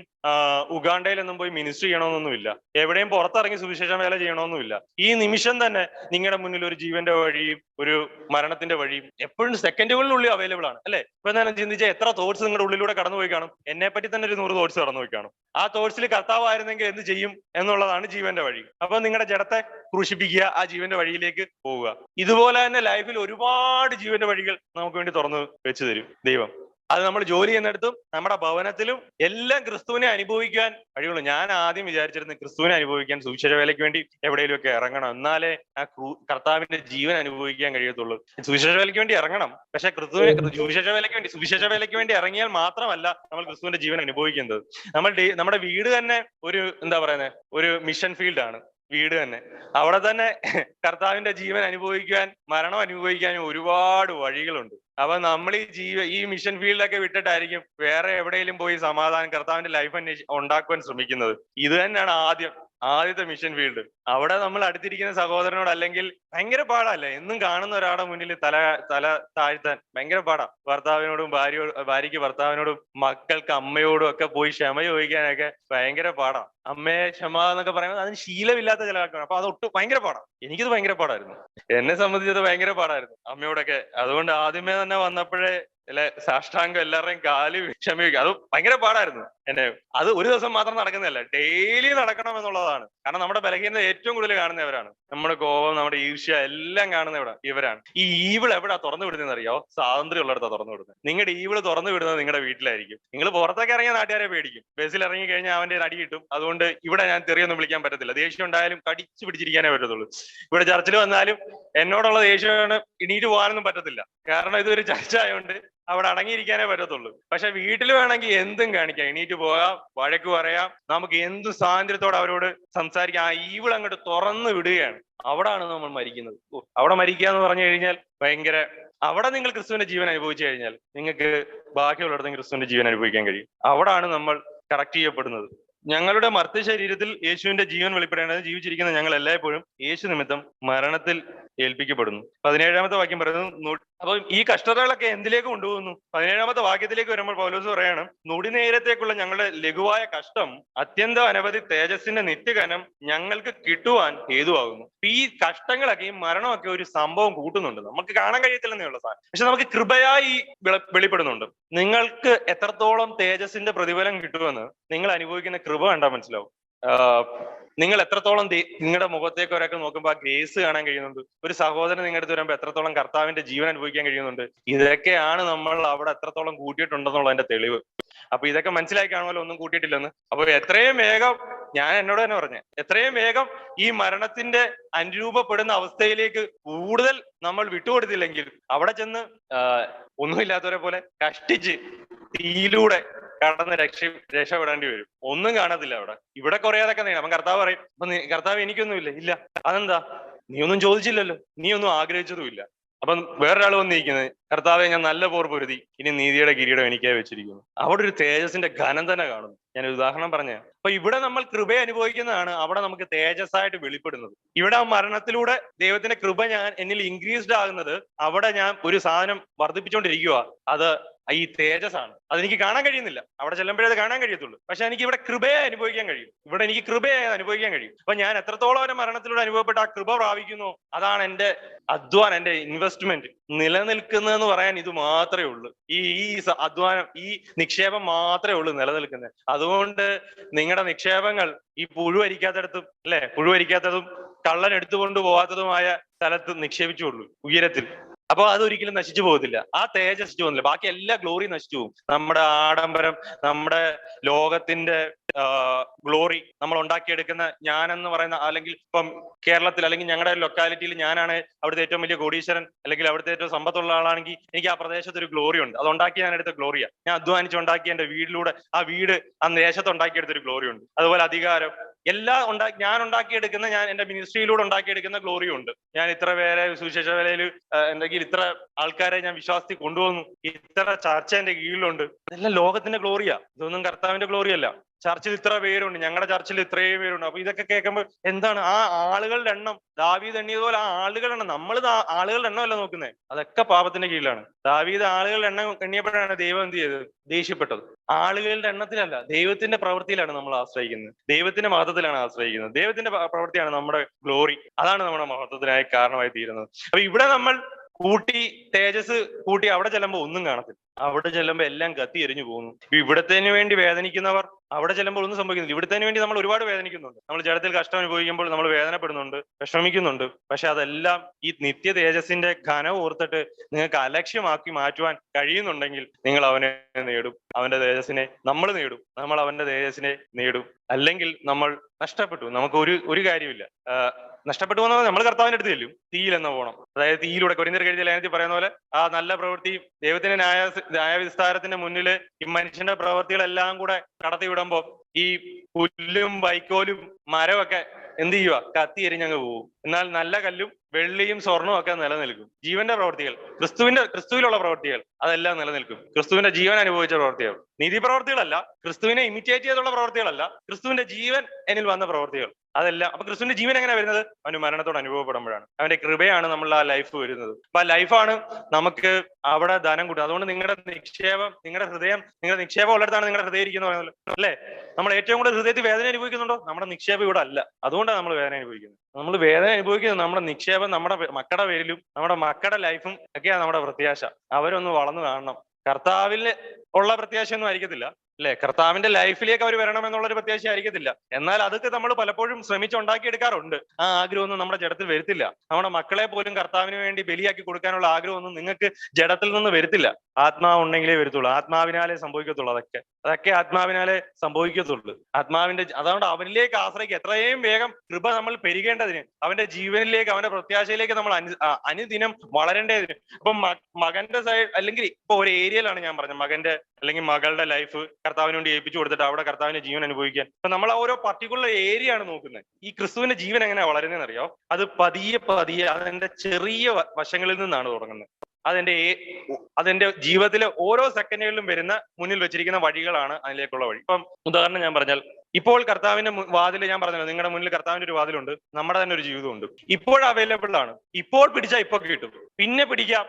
ഉഗാണ്ടയിലൊന്നും പോയി മിനിസ്റ്റർ ചെയ്യണമെന്നൊന്നുമില്ല. എവിടെയും പുറത്തിറങ്ങി സുവിശേഷ വേല ചെയ്യണമെന്നുമില്ല. ഈ നിമിഷം തന്നെ നിങ്ങളുടെ മുന്നിൽ ഒരു ജീവന്റെ വഴിയും ഒരു മരണത്തിന്റെ വഴിയും എപ്പോഴും സെക്കൻഡുകളിനുള്ളിൽ അവൈലബിൾ ആണ്, അല്ലെ? ഇപ്പൊ ഞാൻ ചിന്തിച്ചാൽ എത്ര തോട്ട്സ് നിങ്ങളുടെ ഉള്ളിലൂടെ കടന്നുപോയി കാണും. എന്നെ പറ്റി തന്നെ ഒരു 100 തോട്ട്സ് കടന്നുപോയി കാണും. ആ തോട്ട്സിൽ കർത്താവായിരുന്നെങ്കിൽ എന്ത് ചെയ്യും എന്നുള്ളതാണ് ജീവന്റെ വഴി. അപ്പൊ നിങ്ങളുടെ ജഡത്തെ ക്രൂശിപ്പിക്കുക, ആ ജീവന്റെ വഴിയിലേക്ക് പോവുക. ഇതുപോലെ തന്നെ ലൈഫിൽ ഒരുപാട് ജീവന്റെ വഴികൾ നമുക്ക് വേണ്ടി തുറന്നു വെച്ച് തരും ദൈവം. അത് നമ്മൾ ജോലി ചെയ്യുന്നിടത്തും നമ്മുടെ ഭവനത്തിലും എല്ലാം ക്രിസ്തുവിനെ അനുഭവിക്കാൻ വഴിയുള്ളൂ. ഞാൻ ആദ്യം വിചാരിച്ചിരുന്നത് ക്രിസ്തുവിനെ അനുഭവിക്കാൻ സുവിശേഷ വേലയ്ക്ക് വേണ്ടി എവിടെയെങ്കിലും ഒക്കെ ഇറങ്ങണം, എന്നാലേ ആ കർത്താവിന്റെ ജീവൻ അനുഭവിക്കാൻ കഴിയത്തുള്ളൂ. സുവിശേഷ വേലയ്ക്ക് വേണ്ടി ഇറങ്ങണം, പക്ഷെ സുവിശേഷ വേലയ്ക്ക് വേണ്ടി ഇറങ്ങിയാൽ മാത്രമല്ല നമ്മൾ ക്രിസ്തുവിന്റെ ജീവൻ അനുഭവിക്കുന്നത്. നമ്മുടെ വീട് തന്നെ ഒരു എന്താ പറയുന്നത്, ഒരു മിഷൻ ഫീൽഡ് ആണ്. വീട് തന്നെ, അവിടെ തന്നെ കർത്താവിന്റെ ജീവൻ അനുഭവിക്കാൻ, മരണം അനുഭവിക്കാനും ഒരുപാട് വഴികളുണ്ട്. അപ്പൊ നമ്മൾ ഈ മിഷൻ ഫീൽഡൊക്കെ വിട്ടിട്ടായിരിക്കും വേറെ എവിടെയെങ്കിലും പോയി സമാധാനം കർത്താവിന്റെ ലൈഫ് ഉണ്ടാക്കുവാൻ ശ്രമിക്കുന്നത്. ഇത് തന്നെയാണ് ആദ്യത്തെ മിഷൻ ഫീൽഡ്. അവിടെ നമ്മൾ അടുത്തിരിക്കുന്ന സഹോദരനോട് അല്ലെങ്കിൽ ഭയങ്കര പാടല്ലേ, എന്നും കാണുന്ന ഒരാളുടെ മുന്നിൽ തല താഴ്ത്താൻ ഭയങ്കര പാടാ. ഭർത്താവിനോടും ഭാര്യയ്ക്ക് ഭർത്താവിനോടും മക്കൾക്ക് അമ്മയോടും ഒക്കെ പോയി ക്ഷമ ചോദിക്കാനൊക്കെ ഭയങ്കര പാടാ. അമ്മയെ ക്ഷമ എന്നൊക്കെ പറയുമ്പോൾ അതിന് ശീലമില്ലാത്ത ചില ആൾക്കാരാണ്. അപ്പൊ അതൊട്ട് ഭയങ്കര പാടാ. എനിക്കിത് ഭയങ്കര പാടായിരുന്നു. എന്നെ സംബന്ധിച്ചത് ഭയങ്കര പാടായിരുന്നു അമ്മയോടൊക്കെ. അതുകൊണ്ട് ആദ്യമേ തന്നെ വന്നപ്പോഴേ സാഷ്ടാംഗം എല്ലാവരുടെയും കാല് ക്ഷമിക്കുക, അത് ഭയങ്കര പാടായിരുന്നു എന്നെ. അത് ഒരു ദിവസം മാത്രം നടക്കുന്നതല്ല, ഡെയിലി നടക്കണം എന്നുള്ളതാണ്. കാരണം നമ്മുടെ ബലഹീനത ഏറ്റവും കൂടുതൽ കാണുന്നവരാണ്. നമ്മുടെ കോപം, നമ്മുടെ ഈർഷ്യ എല്ലാം കാണുന്ന ഇവരാണ്. ഈ ഈവിൾ എവിടാ തുറന്നു വിടുന്നതെന്ന് അറിയോ? സ്വാതന്ത്ര്യം ഉള്ളിടത്താ തുറന്നു വിടുന്നത്. നിങ്ങളുടെ ഈവിൾ തുറന്നു വിടുന്നത് നിങ്ങളുടെ വീട്ടിലായിരിക്കും. നിങ്ങൾ പുറത്തേക്ക് ഇറങ്ങിയ നാട്ടുകാരെ പേടിക്കും. ബസ്സിൽ ഇറങ്ങി കഴിഞ്ഞാൽ അവന്റെ അടി കിട്ടും. അതുകൊണ്ട് ഇവിടെ ഞാൻ തെറിയൊന്നും വിളിക്കാൻ പറ്റത്തില്ല. ദേഷ്യം ഉണ്ടായാലും കടിച്ചു പിടിച്ചിരിക്കാനേ പറ്റത്തുള്ളൂ. ഇവിടെ ചർച്ചിൽ വന്നാലും എന്നോടുള്ള ദേഷ്യമാണ്, എണീറ്റ് പോകാനൊന്നും പറ്റത്തില്ല. കാരണം ഇതൊരു ചർച്ച ആയതുകൊണ്ട് അവിടെ അടങ്ങിയിരിക്കാനേ പറ്റത്തുള്ളൂ. പക്ഷെ വീട്ടിൽ വേണമെങ്കിൽ എന്തും കാണിക്കാം, എണീറ്റ് പോകാം, വഴക്ക് പറയാം, നമുക്ക് എന്തും സ്വാതന്ത്ര്യത്തോടെ അവരോട് സംസാരിക്കാം. ആ ഈവിൾ അങ്ങോട്ട് തുറന്നു വിടുകയാണ്. അവിടാണ് നമ്മൾ മരിക്കുന്നത്. അവിടെ മരിക്കുക എന്ന് പറഞ്ഞു കഴിഞ്ഞാൽ ഭയങ്കര, അവിടെ നിങ്ങൾ ക്രിസ്തുവിന്റെ ജീവൻ അനുഭവിച്ചു കഴിഞ്ഞാൽ നിങ്ങൾക്ക് ബാക്കിയുള്ളിടത്തും ക്രിസ്തുവിന്റെ ജീവൻ അനുഭവിക്കാൻ കഴിയും. അവിടാണ് നമ്മൾ കറക്റ്റ് ചെയ്യപ്പെടുന്നത്. ഞങ്ങളുടെ മർത്യ ശരീരത്തിൽ യേശുവിന്റെ ജീവൻ വെളിപ്പെടേണ്ടത് ജീവിച്ചിരിക്കുന്ന ഞങ്ങൾ എല്ലായ്പ്പോഴും യേശു നിമിത്തം മരണത്തിൽ ഏൽപ്പിക്കപ്പെടുന്നു. 17-ാമത്തെ വാക്യം പറയുന്നു. അപ്പൊ ഈ കഷ്ടതകളൊക്കെ എന്തിലേക്ക് കൊണ്ടുപോകുന്നു? 17-ാമത്തെ വാക്യത്തിലേക്ക് വരുമ്പോൾ പൗലോസ് പറയാണ്, നുടിനേരത്തേക്കുള്ള ഞങ്ങളുടെ ലഘുവായ കഷ്ടം അത്യന്ത അനവധി തേജസ്സിന്റെ നിത്യഘനം ഞങ്ങൾക്ക് കിട്ടുവാൻ ഹേതുവാകുന്നു. ഈ കഷ്ടങ്ങളൊക്കെ ഈ മരണമൊക്കെ ഒരു സംഭവം കൂട്ടുന്നുണ്ട്. നമുക്ക് കാണാൻ കഴിയത്തില്ലെന്നേ ഉള്ള സാധനം, പക്ഷെ നമുക്ക് കൃപയായി വെളിപ്പെടുന്നുണ്ട്. നിങ്ങൾക്ക് എത്രത്തോളം തേജസ്സിന്റെ പ്രതിഫലം കിട്ടുമെന്ന് നിങ്ങൾ അനുഭവിക്കുന്ന കൃപ കണ്ടാൽ മനസ്സിലാവും. നിങ്ങൾ എത്രത്തോളം നിങ്ങളുടെ മുഖത്തേക്ക് ഒരാൾക്ക് നോക്കുമ്പോൾ ആ ഗ്രേസ് കാണാൻ കഴിയുന്നുണ്ട്. ഒരു സഹോദരൻ നിങ്ങളുടെ അടുത്ത് വരുമ്പോൾ എത്രത്തോളം കർത്താവിന്റെ ജീവൻ അനുഭവിക്കാൻ കഴിയുന്നുണ്ട്. ഇതൊക്കെയാണ് നമ്മൾ അവിടെ എത്രത്തോളം കൂട്ടിയിട്ടുണ്ടെന്നുള്ളതിന്റെ തെളിവ്. അപ്പൊ ഇതൊക്കെ മനസ്സിലാക്കി കാണുമല്ലോ ഒന്നും കൂട്ടിയിട്ടില്ലെന്ന്. അപ്പൊ എത്രയും വേഗം, ഞാൻ എന്നോട് തന്നെ പറഞ്ഞേ, എത്രയും വേഗം ഈ മരണത്തിന്റെ അനുരൂപപ്പെടുന്ന അവസ്ഥയിലേക്ക് കൂടുതൽ നമ്മൾ വിട്ടുകൊടുത്തില്ലെങ്കിൽ അവിടെ ചെന്ന് ഒന്നുമില്ലാത്തവരെ പോലെ കഷ്ടിച്ച് തീയിലൂടെ കടന്ന് രക്ഷപ്പെടേണ്ടി വരും. ഒന്നും കാണത്തില്ല അവിടെ. ഇവിടെ കുറെ അതൊക്കെ നേടാം. അപ്പം കർത്താവ് പറയും, അപ്പൊ കർത്താവ് എനിക്കൊന്നുമില്ല. ഇല്ല, അതെന്താ? നീ ഒന്നും ചോദിച്ചില്ലല്ലോ, നീ ഒന്നും ആഗ്രഹിച്ചതുമില്ല. അപ്പം വേറൊരാൾ വന്നിരിക്കുന്നത്, കർത്താവെ ഞാൻ നല്ല പോർ പൊരുതി, ഇനി നീതിയുടെ കിരീടം എനിക്കായി വെച്ചിരിക്കുന്നു. അവിടെ ഒരു തേജസ്സിന്റെ ഘനം തന്നെ കാണുന്നു. ഞാൻ ഒരു ഉദാഹരണം പറഞ്ഞ. അപ്പൊ ഇവിടെ നമ്മൾ കൃപ അനുഭവിക്കുന്നതാണ് അവിടെ നമുക്ക് തേജസ്സായിട്ട് വെളിപ്പെടുന്നത്. ഇവിടെ ആ മരണത്തിലൂടെ ദൈവത്തിന്റെ കൃപ എന്നിൽ ഇൻക്രീസ്ഡ് ആകുന്നത്, അവിടെ ഞാൻ ഒരു സാധനം വർദ്ധിപ്പിച്ചുകൊണ്ടിരിക്കുക. അത് ഈ തേജസ്സാണ്. അതെനിക്ക് കാണാൻ കഴിയുന്നില്ല. അവിടെ ചെല്ലുമ്പോഴേ അത് കാണാൻ കഴിയത്തുള്ളൂ. പക്ഷെ എനിക്ക് ഇവിടെ കൃപയെ അനുഭവിക്കാൻ കഴിയും. ഇവിടെ എനിക്ക് കൃപയെ അനുഭവിക്കാൻ കഴിയും. അപ്പൊ ഞാൻ എത്രത്തോളം ഒരു മരണത്തിലൂടെ അനുഭവപ്പെട്ട ആ കൃപ പ്രാപിക്കുന്നു, അതാണ് എന്റെ അധ്വാനം, എന്റെ ഇൻവെസ്റ്റ്മെന്റ്. നിലനിൽക്കുന്നതെന്ന് പറയാൻ ഇത് മാത്രമേ ഉള്ളൂ. ഈ അധ്വാനം, ഈ നിക്ഷേപം മാത്രമേ ഉള്ളൂ നിലനിൽക്കുന്നത്. അതുകൊണ്ട് നിങ്ങളുടെ നിക്ഷേപങ്ങൾ ഈ പുഴുവരിക്കാത്തടത്തും, അല്ലെ, പുഴുവരിക്കാത്തതും കള്ളൻ എടുത്തുകൊണ്ട് പോകാത്തതുമായ സ്ഥലത്ത് നിക്ഷേപിച്ചുള്ളൂ, ഉയരത്തിൽ. അപ്പൊ അതൊരിക്കലും നശിച്ചു പോകത്തില്ല. ആ തേജസ് പോകുന്നില്ല. ബാക്കി എല്ലാ ഗ്ലോറി നശിച്ചു പോകും. നമ്മുടെ ആഡംബരം, നമ്മുടെ ലോകത്തിന്റെ ഗ്ലോറി, നമ്മൾ ഉണ്ടാക്കിയെടുക്കുന്ന, ഞാനെന്ന് പറയുന്ന, അല്ലെങ്കിൽ ഇപ്പം കേരളത്തിൽ അല്ലെങ്കിൽ ഞങ്ങളുടെ ലൊക്കാലിറ്റിയിൽ ഞാനാണ് അവിടുത്തെ ഏറ്റവും വലിയ കോടീശ്വരൻ, അല്ലെങ്കിൽ അവിടുത്തെ ഏറ്റവും സമ്പത്തുള്ള ആളാണെങ്കിൽ എനിക്ക് ആ പ്രദേശത്ത് ഒരു ഗ്ലോറി ഉണ്ട്. അത് ഉണ്ടാക്കി ഞാൻ എടുത്ത ഗ്ലോറിയാ. ഞാൻ അധ്വാനിച്ച് ഉണ്ടാക്കി എന്റെ വീട്ടിലൂടെ ആ വീട് ആ ദേശത്ത് ഉണ്ടാക്കിയെടുത്തൊരു ഗ്ലോറി ഉണ്ട്. അതുപോലെ അധികാരം, എല്ലാം ഞാൻ ഉണ്ടാക്കിയെടുക്കുന്ന, ഞാൻ എന്റെ മിനിസ്ട്രിയിലൂടെ ഉണ്ടാക്കിയെടുക്കുന്ന ഗ്ലോറിയും ഉണ്ട്. ഞാൻ ഇത്ര പേരെ സുവിശേഷ വേലയിൽ എന്തെങ്കിലും ഇത്ര ആൾക്കാരെ ഞാൻ വിശ്വാസത്തിൽ കൊണ്ടുവന്നു, ഇത്ര ചർച്ച എന്റെ കീഴിലുണ്ട്. ഇതെല്ലാം ലോകത്തിന്റെ ഗ്ലോറിയാ. ഇതൊന്നും കർത്താവിന്റെ ഗ്ലോറി അല്ല. ചർച്ചിൽ ഇത്ര പേരുണ്ട്, ഞങ്ങളുടെ ചർച്ചിൽ ഇത്രയും പേരുണ്ട്. അപ്പൊ ഇതൊക്കെ കേൾക്കുമ്പോൾ എന്താണ്? ആ ആളുകളുടെ എണ്ണം ദാവീദ് എണ്ണിയതുപോലെ ആ ആളുകളുടെ എണ്ണം, നമ്മൾ ആളുകളുടെ എണ്ണമല്ല നോക്കുന്നത്. അതൊക്കെ പാപത്തിന്റെ കീഴിലാണ്. ദാവീദ് ആളുകളുടെ എണ്ണം എണ്ണിയപ്പോഴാണ് ദൈവം എന്ത് ചെയ്തത്? ദേഷ്യപ്പെട്ടത്. ആളുകളുടെ എണ്ണത്തിലല്ല, ദൈവത്തിന്റെ പ്രവൃത്തിയിലാണ് നമ്മൾ ആശ്രയിക്കുന്നത്. ദൈവത്തിന്റെ മഹത്വത്തിലാണ് ആശ്രയിക്കുന്നത്. ദൈവത്തിന്റെ പ്രവൃത്തിയാണ് നമ്മുടെ ഗ്ലോറി. അതാണ് നമ്മുടെ മഹത്വത്തിനായി കാരണമായി തീരുന്നത്. അപ്പൊ ഇവിടെ നമ്മൾ കൂട്ടി തേജസ് കൂട്ടി അവിടെ ചെല്ലുമ്പോൾ ഒന്നും കാണത്തില്ല. അവിടെ ചെല്ലുമ്പോൾ എല്ലാം കത്തി എരിഞ്ഞു പോകുന്നു. ഇവിടത്തേന് വേണ്ടി വേദനിക്കുന്നവർ അവിടെ ചെല്ലുമ്പോൾ ഒന്നും സംഭവിക്കുന്നില്ല. ഇവിടത്തേന് വേണ്ടി നമ്മൾ ഒരുപാട് വേദനിക്കുന്നുണ്ട്. നമ്മൾ ജഡത്തിൽ കഷ്ടം അനുഭവിക്കുമ്പോൾ നമ്മൾ വേദനപ്പെടുന്നുണ്ട്, വിഷമിക്കുന്നുണ്ട്. പക്ഷെ അതെല്ലാം ഈ നിത്യ തേജസ്സിന്റെ ഘനം ഓർത്തിട്ട് നിങ്ങൾക്ക് അലക്ഷ്യമാക്കി മാറ്റുവാൻ കഴിയുന്നുണ്ടെങ്കിൽ നിങ്ങൾ അവനെ നേടും. അവന്റെ തേജസ്സിനെ നമ്മൾ നേടും. നമ്മൾ അവന്റെ തേജസ്സിനെ നേടും. അല്ലെങ്കിൽ നമ്മൾ നഷ്ടപ്പെട്ടു. നമുക്ക് ഒരു കാര്യമില്ല. നഷ്ടപ്പെട്ടു പോകുന്നത് നമ്മൾ കർത്താവിന്റെ അടുത്ത് ചെല്ലും, തീയിൽ എന്ന പോണം. അതായത് തീയിലൂടെ, കൊരിന്ത്യർ എഴുതിയ ലേഖനത്തിൽ പറയുന്ന പോലെ, ആ നല്ല പ്രവൃത്തി ദൈവത്തിന്റെ ന്യായവിസ്താരത്തിന്റെ മുന്നില് ഈ മനുഷ്യന്റെ പ്രവൃത്തികളെല്ലാം കൂടെ കടത്തിവിടുമ്പോ ഈ പുല്ലും വൈക്കോലും മരമൊക്കെ എന്ത് ചെയ്യുക? കത്തി എരിഞ്ഞങ്ങ് പോകും. എന്നാൽ നല്ല കല്ലും വെള്ളിയും സ്വർണവും ഒക്കെ നിലനിൽക്കും. ജീവന്റെ പ്രവൃത്തികൾ, ക്രിസ്തുവിലുള്ള പ്രവൃത്തികൾ, അതെല്ലാം നിലനിൽക്കും. ക്രിസ്തുവിന്റെ ജീവൻ അനുഭവിച്ച പ്രവൃത്തികൾ, നീതി പ്രവൃത്തികളല്ല, ക്രിസ്തുവിനെ ഇമിറ്റേറ്റ് ചെയ്തുള്ള പ്രവൃത്തികളല്ല, ക്രിസ്തുവിന്റെ ജീവൻ എന്നിൽ വന്ന പ്രവൃത്തികൾ, അതെല്ലാം. അപ്പൊ ക്രിസ്തുവിന്റെ ജീവൻ എങ്ങനെ വരുന്നത്? അവന് മരണത്തോട് അനുഭവപ്പെടുമ്പോഴാണ്. അവന്റെ കൃപയാണ് നമ്മൾ ആ ലൈഫ് വരുന്നത്. അപ്പൊ ആ ലൈഫാണ് നമുക്ക് അവിടെ ധനം കൂട്ടുക. അതുകൊണ്ട് നിങ്ങളുടെ നിക്ഷേപം, നിങ്ങളുടെ ഹൃദയം, നിങ്ങളുടെ നിക്ഷേപം ഉള്ളിടത്താണ് നിങ്ങളുടെ ഹൃദയം ഇരിക്കുന്നത് പറയുന്നത്, അല്ലേ? നമ്മൾ ഏറ്റവും കൂടുതൽ ഹൃദയത്തിൽ വേദന അനുഭവിക്കുന്നുണ്ടോ? നമ്മുടെ നിക്ഷേപം ഇവിടെ അല്ല. അതുകൊണ്ടാണ് നമ്മൾ വേദന അനുഭവിക്കുന്നത്. നമ്മൾ വേദന അനുഭവിക്കുന്നത് നമ്മുടെ നിക്ഷേപം, നമ്മുടെ മക്കളുടെ പേരിലും നമ്മുടെ മക്കളുടെ ലൈഫും ഒക്കെയാണ് നമ്മുടെ പ്രത്യാശ. അവരൊന്ന് വളർന്നു കാണണം. കർത്താവിൽ ഉള്ള പ്രത്യാശയൊന്നും ആയിരിക്കത്തില്ല, അല്ലെ? കർത്താവിന്റെ ലൈഫിലേക്ക് അവർ വരണം എന്നുള്ളൊരു പ്രത്യാശ ആയിരിക്കത്തില്ല. എന്നാൽ അതൊക്കെ നമ്മൾ പലപ്പോഴും ശ്രമിച്ചുണ്ടാക്കിയെടുക്കാറുണ്ട്. ആ ആഗ്രഹമൊന്നും നമ്മുടെ ജഡത്തിൽ വരുത്തില്ല. നമ്മുടെ മക്കളെ പോലും കർത്താവിന് വേണ്ടി ബലിയാക്കി കൊടുക്കാനുള്ള ആഗ്രഹമൊന്നും നിങ്ങൾക്ക് ജഡത്തിൽ നിന്ന് വരുത്തില്ല. ആത്മാവ് ഉണ്ടെങ്കിലേ വരുത്തുള്ളൂ. ആത്മാവിനാലേ സംഭവിക്കത്തുള്ളൂ. അതൊക്കെ ആത്മാവിനാലേ സംഭവിക്കത്തുള്ളൂ. അതുകൊണ്ട് അവനിലേക്ക് ആശ്രയിക്കുക. എത്രയും വേഗം കൃപ നമ്മൾ പെരുകേണ്ടതിന്, അവന്റെ ജീവനിലേക്ക്, അവന്റെ പ്രത്യാശയിലേക്ക് നമ്മൾ അനുദിനം വളരേണ്ടതിന്. ഇപ്പൊ മകന്റെ സൈഡ്, അല്ലെങ്കിൽ ഇപ്പൊ ഒരു ഏരിയയിലാണ് ഞാൻ പറഞ്ഞത്, മകന്റെ അല്ലെങ്കിൽ മകളുടെ ലൈഫ് കർത്താവിന് വേണ്ടി ഏൽപ്പിച്ചു കൊടുത്തിട്ട് അവിടെ കർത്താവിന്റെ ജീവൻ അനുഭവിക്കാൻ. അപ്പൊ നമ്മൾ ആ ഓരോ പർട്ടിക്കുലർ ഏരിയ ആണ് നോക്കുന്നത്. ഈ ക്രിസ്തുവിന്റെ ജീവൻ എങ്ങനെയാ വളരുന്നതെന്ന് അറിയോ? അത് പതിയെ പതിയെ അതിന്റെ ചെറിയ വശങ്ങളിൽ നിന്നാണ് തുടങ്ങുന്നത്. അതെന്റെ ജീവിതത്തിലെ ഓരോ സെക്കൻഡുകളിലും വരുന്ന മുന്നിൽ വെച്ചിരിക്കുന്ന വഴികളാണ് അതിലേക്കുള്ള വഴി. ഇപ്പം ഉദാഹരണം ഞാൻ പറഞ്ഞാൽ, ഇപ്പോൾ കർത്താവിന്റെ വാതിൽ, ഞാൻ പറഞ്ഞല്ലോ നിങ്ങളുടെ മുന്നിൽ കർത്താവിന്റെ ഒരു വാതിലുണ്ട്, നമ്മുടെ തന്നെ ഒരു ജീവിതമുണ്ട്. ഇപ്പോൾ അവൈലബിൾ ആണ്. ഇപ്പോൾ പിടിച്ചാൽ ഇപ്പൊ കിട്ടും, പിന്നെ പിടിക്കാം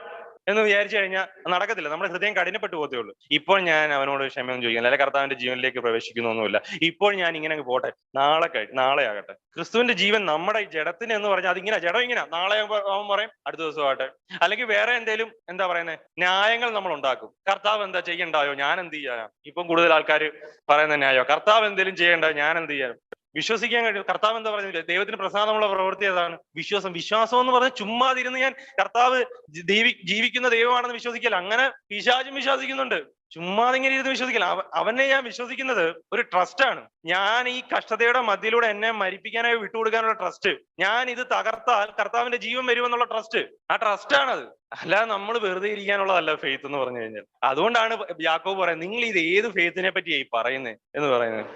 എന്ന് വിചാരിച്ചു കഴിഞ്ഞാൽ നടക്കത്തില്ല. നമ്മുടെ ഹൃദയം കഠിനപ്പെട്ടു പോകത്തേ ഉള്ളൂ. ഇപ്പോൾ ഞാൻ അവനോട് ക്ഷമയൊന്നും ചോദിക്കുന്നില്ല, അല്ലെങ്കിൽ കർത്താവിന്റെ ജീവനിലേക്ക് പ്രവേശിക്കുന്നൊന്നുമില്ല. ഇപ്പോൾ ഞാൻ ഇങ്ങനെ പോട്ടെ, നാളെ ആകട്ടെ. ക്രിസ്തുവിന്റെ ജീവൻ നമ്മുടെ ഈ ജഡത്തിന് എന്ന് പറഞ്ഞാൽ അതിങ്ങനെ ജഡം ഇങ്ങനെ നാളെ അവൻ പറയും അടുത്ത ദിവസം ആകട്ടെ. അല്ലെങ്കിൽ വേറെ എന്തെങ്കിലും എന്താ പറയുന്നത് ന്യായങ്ങൾ നമ്മൾ ഉണ്ടാക്കും. കർത്താവ് എന്താ ചെയ്യണ്ടായോ, ഞാൻ എന്ത് ചെയ്യാനാ? ഇപ്പം കൂടുതൽ ആൾക്കാർ പറയുന്ന ന്യായോ, കർത്താവ് എന്തെങ്കിലും ചെയ്യണ്ടായോ, ഞാൻ എന്ത് ചെയ്യാനും? വിശ്വസിക്കാൻ കഴിയും. കർത്താവ് എന്താ പറഞ്ഞില്ല, ദൈവത്തിന് പ്രസാദമുള്ള പ്രവൃത്തി ഏതാണ്? വിശ്വാസം എന്ന് പറഞ്ഞാൽ ചുമ്മാതിരുന്ന് ഞാൻ കർത്താവ് ജീവിക്കുന്ന ദൈവമാണെന്ന് വിശ്വസിക്കല. അങ്ങനെ പിശാചും വിശ്വസിക്കുന്നുണ്ട്. ചുമ്മാതിങ്ങനെ ഇരുന്ന് വിശ്വസിക്കില്ല. അവനെ ഞാൻ വിശ്വസിക്കുന്നത് ഒരു ട്രസ്റ്റ് ആണ്. ഞാൻ ഈ കഷ്ടതയുടെ മധ്യയിലൂടെ എന്നെ മരിപ്പിക്കാനായി വിട്ടുകൊടുക്കാനുള്ള ട്രസ്റ്റ്, ഞാൻ ഇത് തകർത്താൽ കർത്താവിന്റെ ജീവൻ വരുമെന്നുള്ള ട്രസ്റ്റ്, ആ ട്രസ്റ്റ് ആണത്. അല്ലാതെ നമ്മൾ വെറുതെ ഇരിക്കാനുള്ളതല്ല ഫെയ്ത്ത് എന്ന് പറഞ്ഞു കഴിഞ്ഞാൽ. അതുകൊണ്ടാണ് യാക്കോബ് പറയുന്നത്, നിങ്ങൾ ഇത് ഏത് ഫെയ്ത്തിനെ പറ്റിയായി പറയുന്നത് എന്ന് പറയുന്നത്.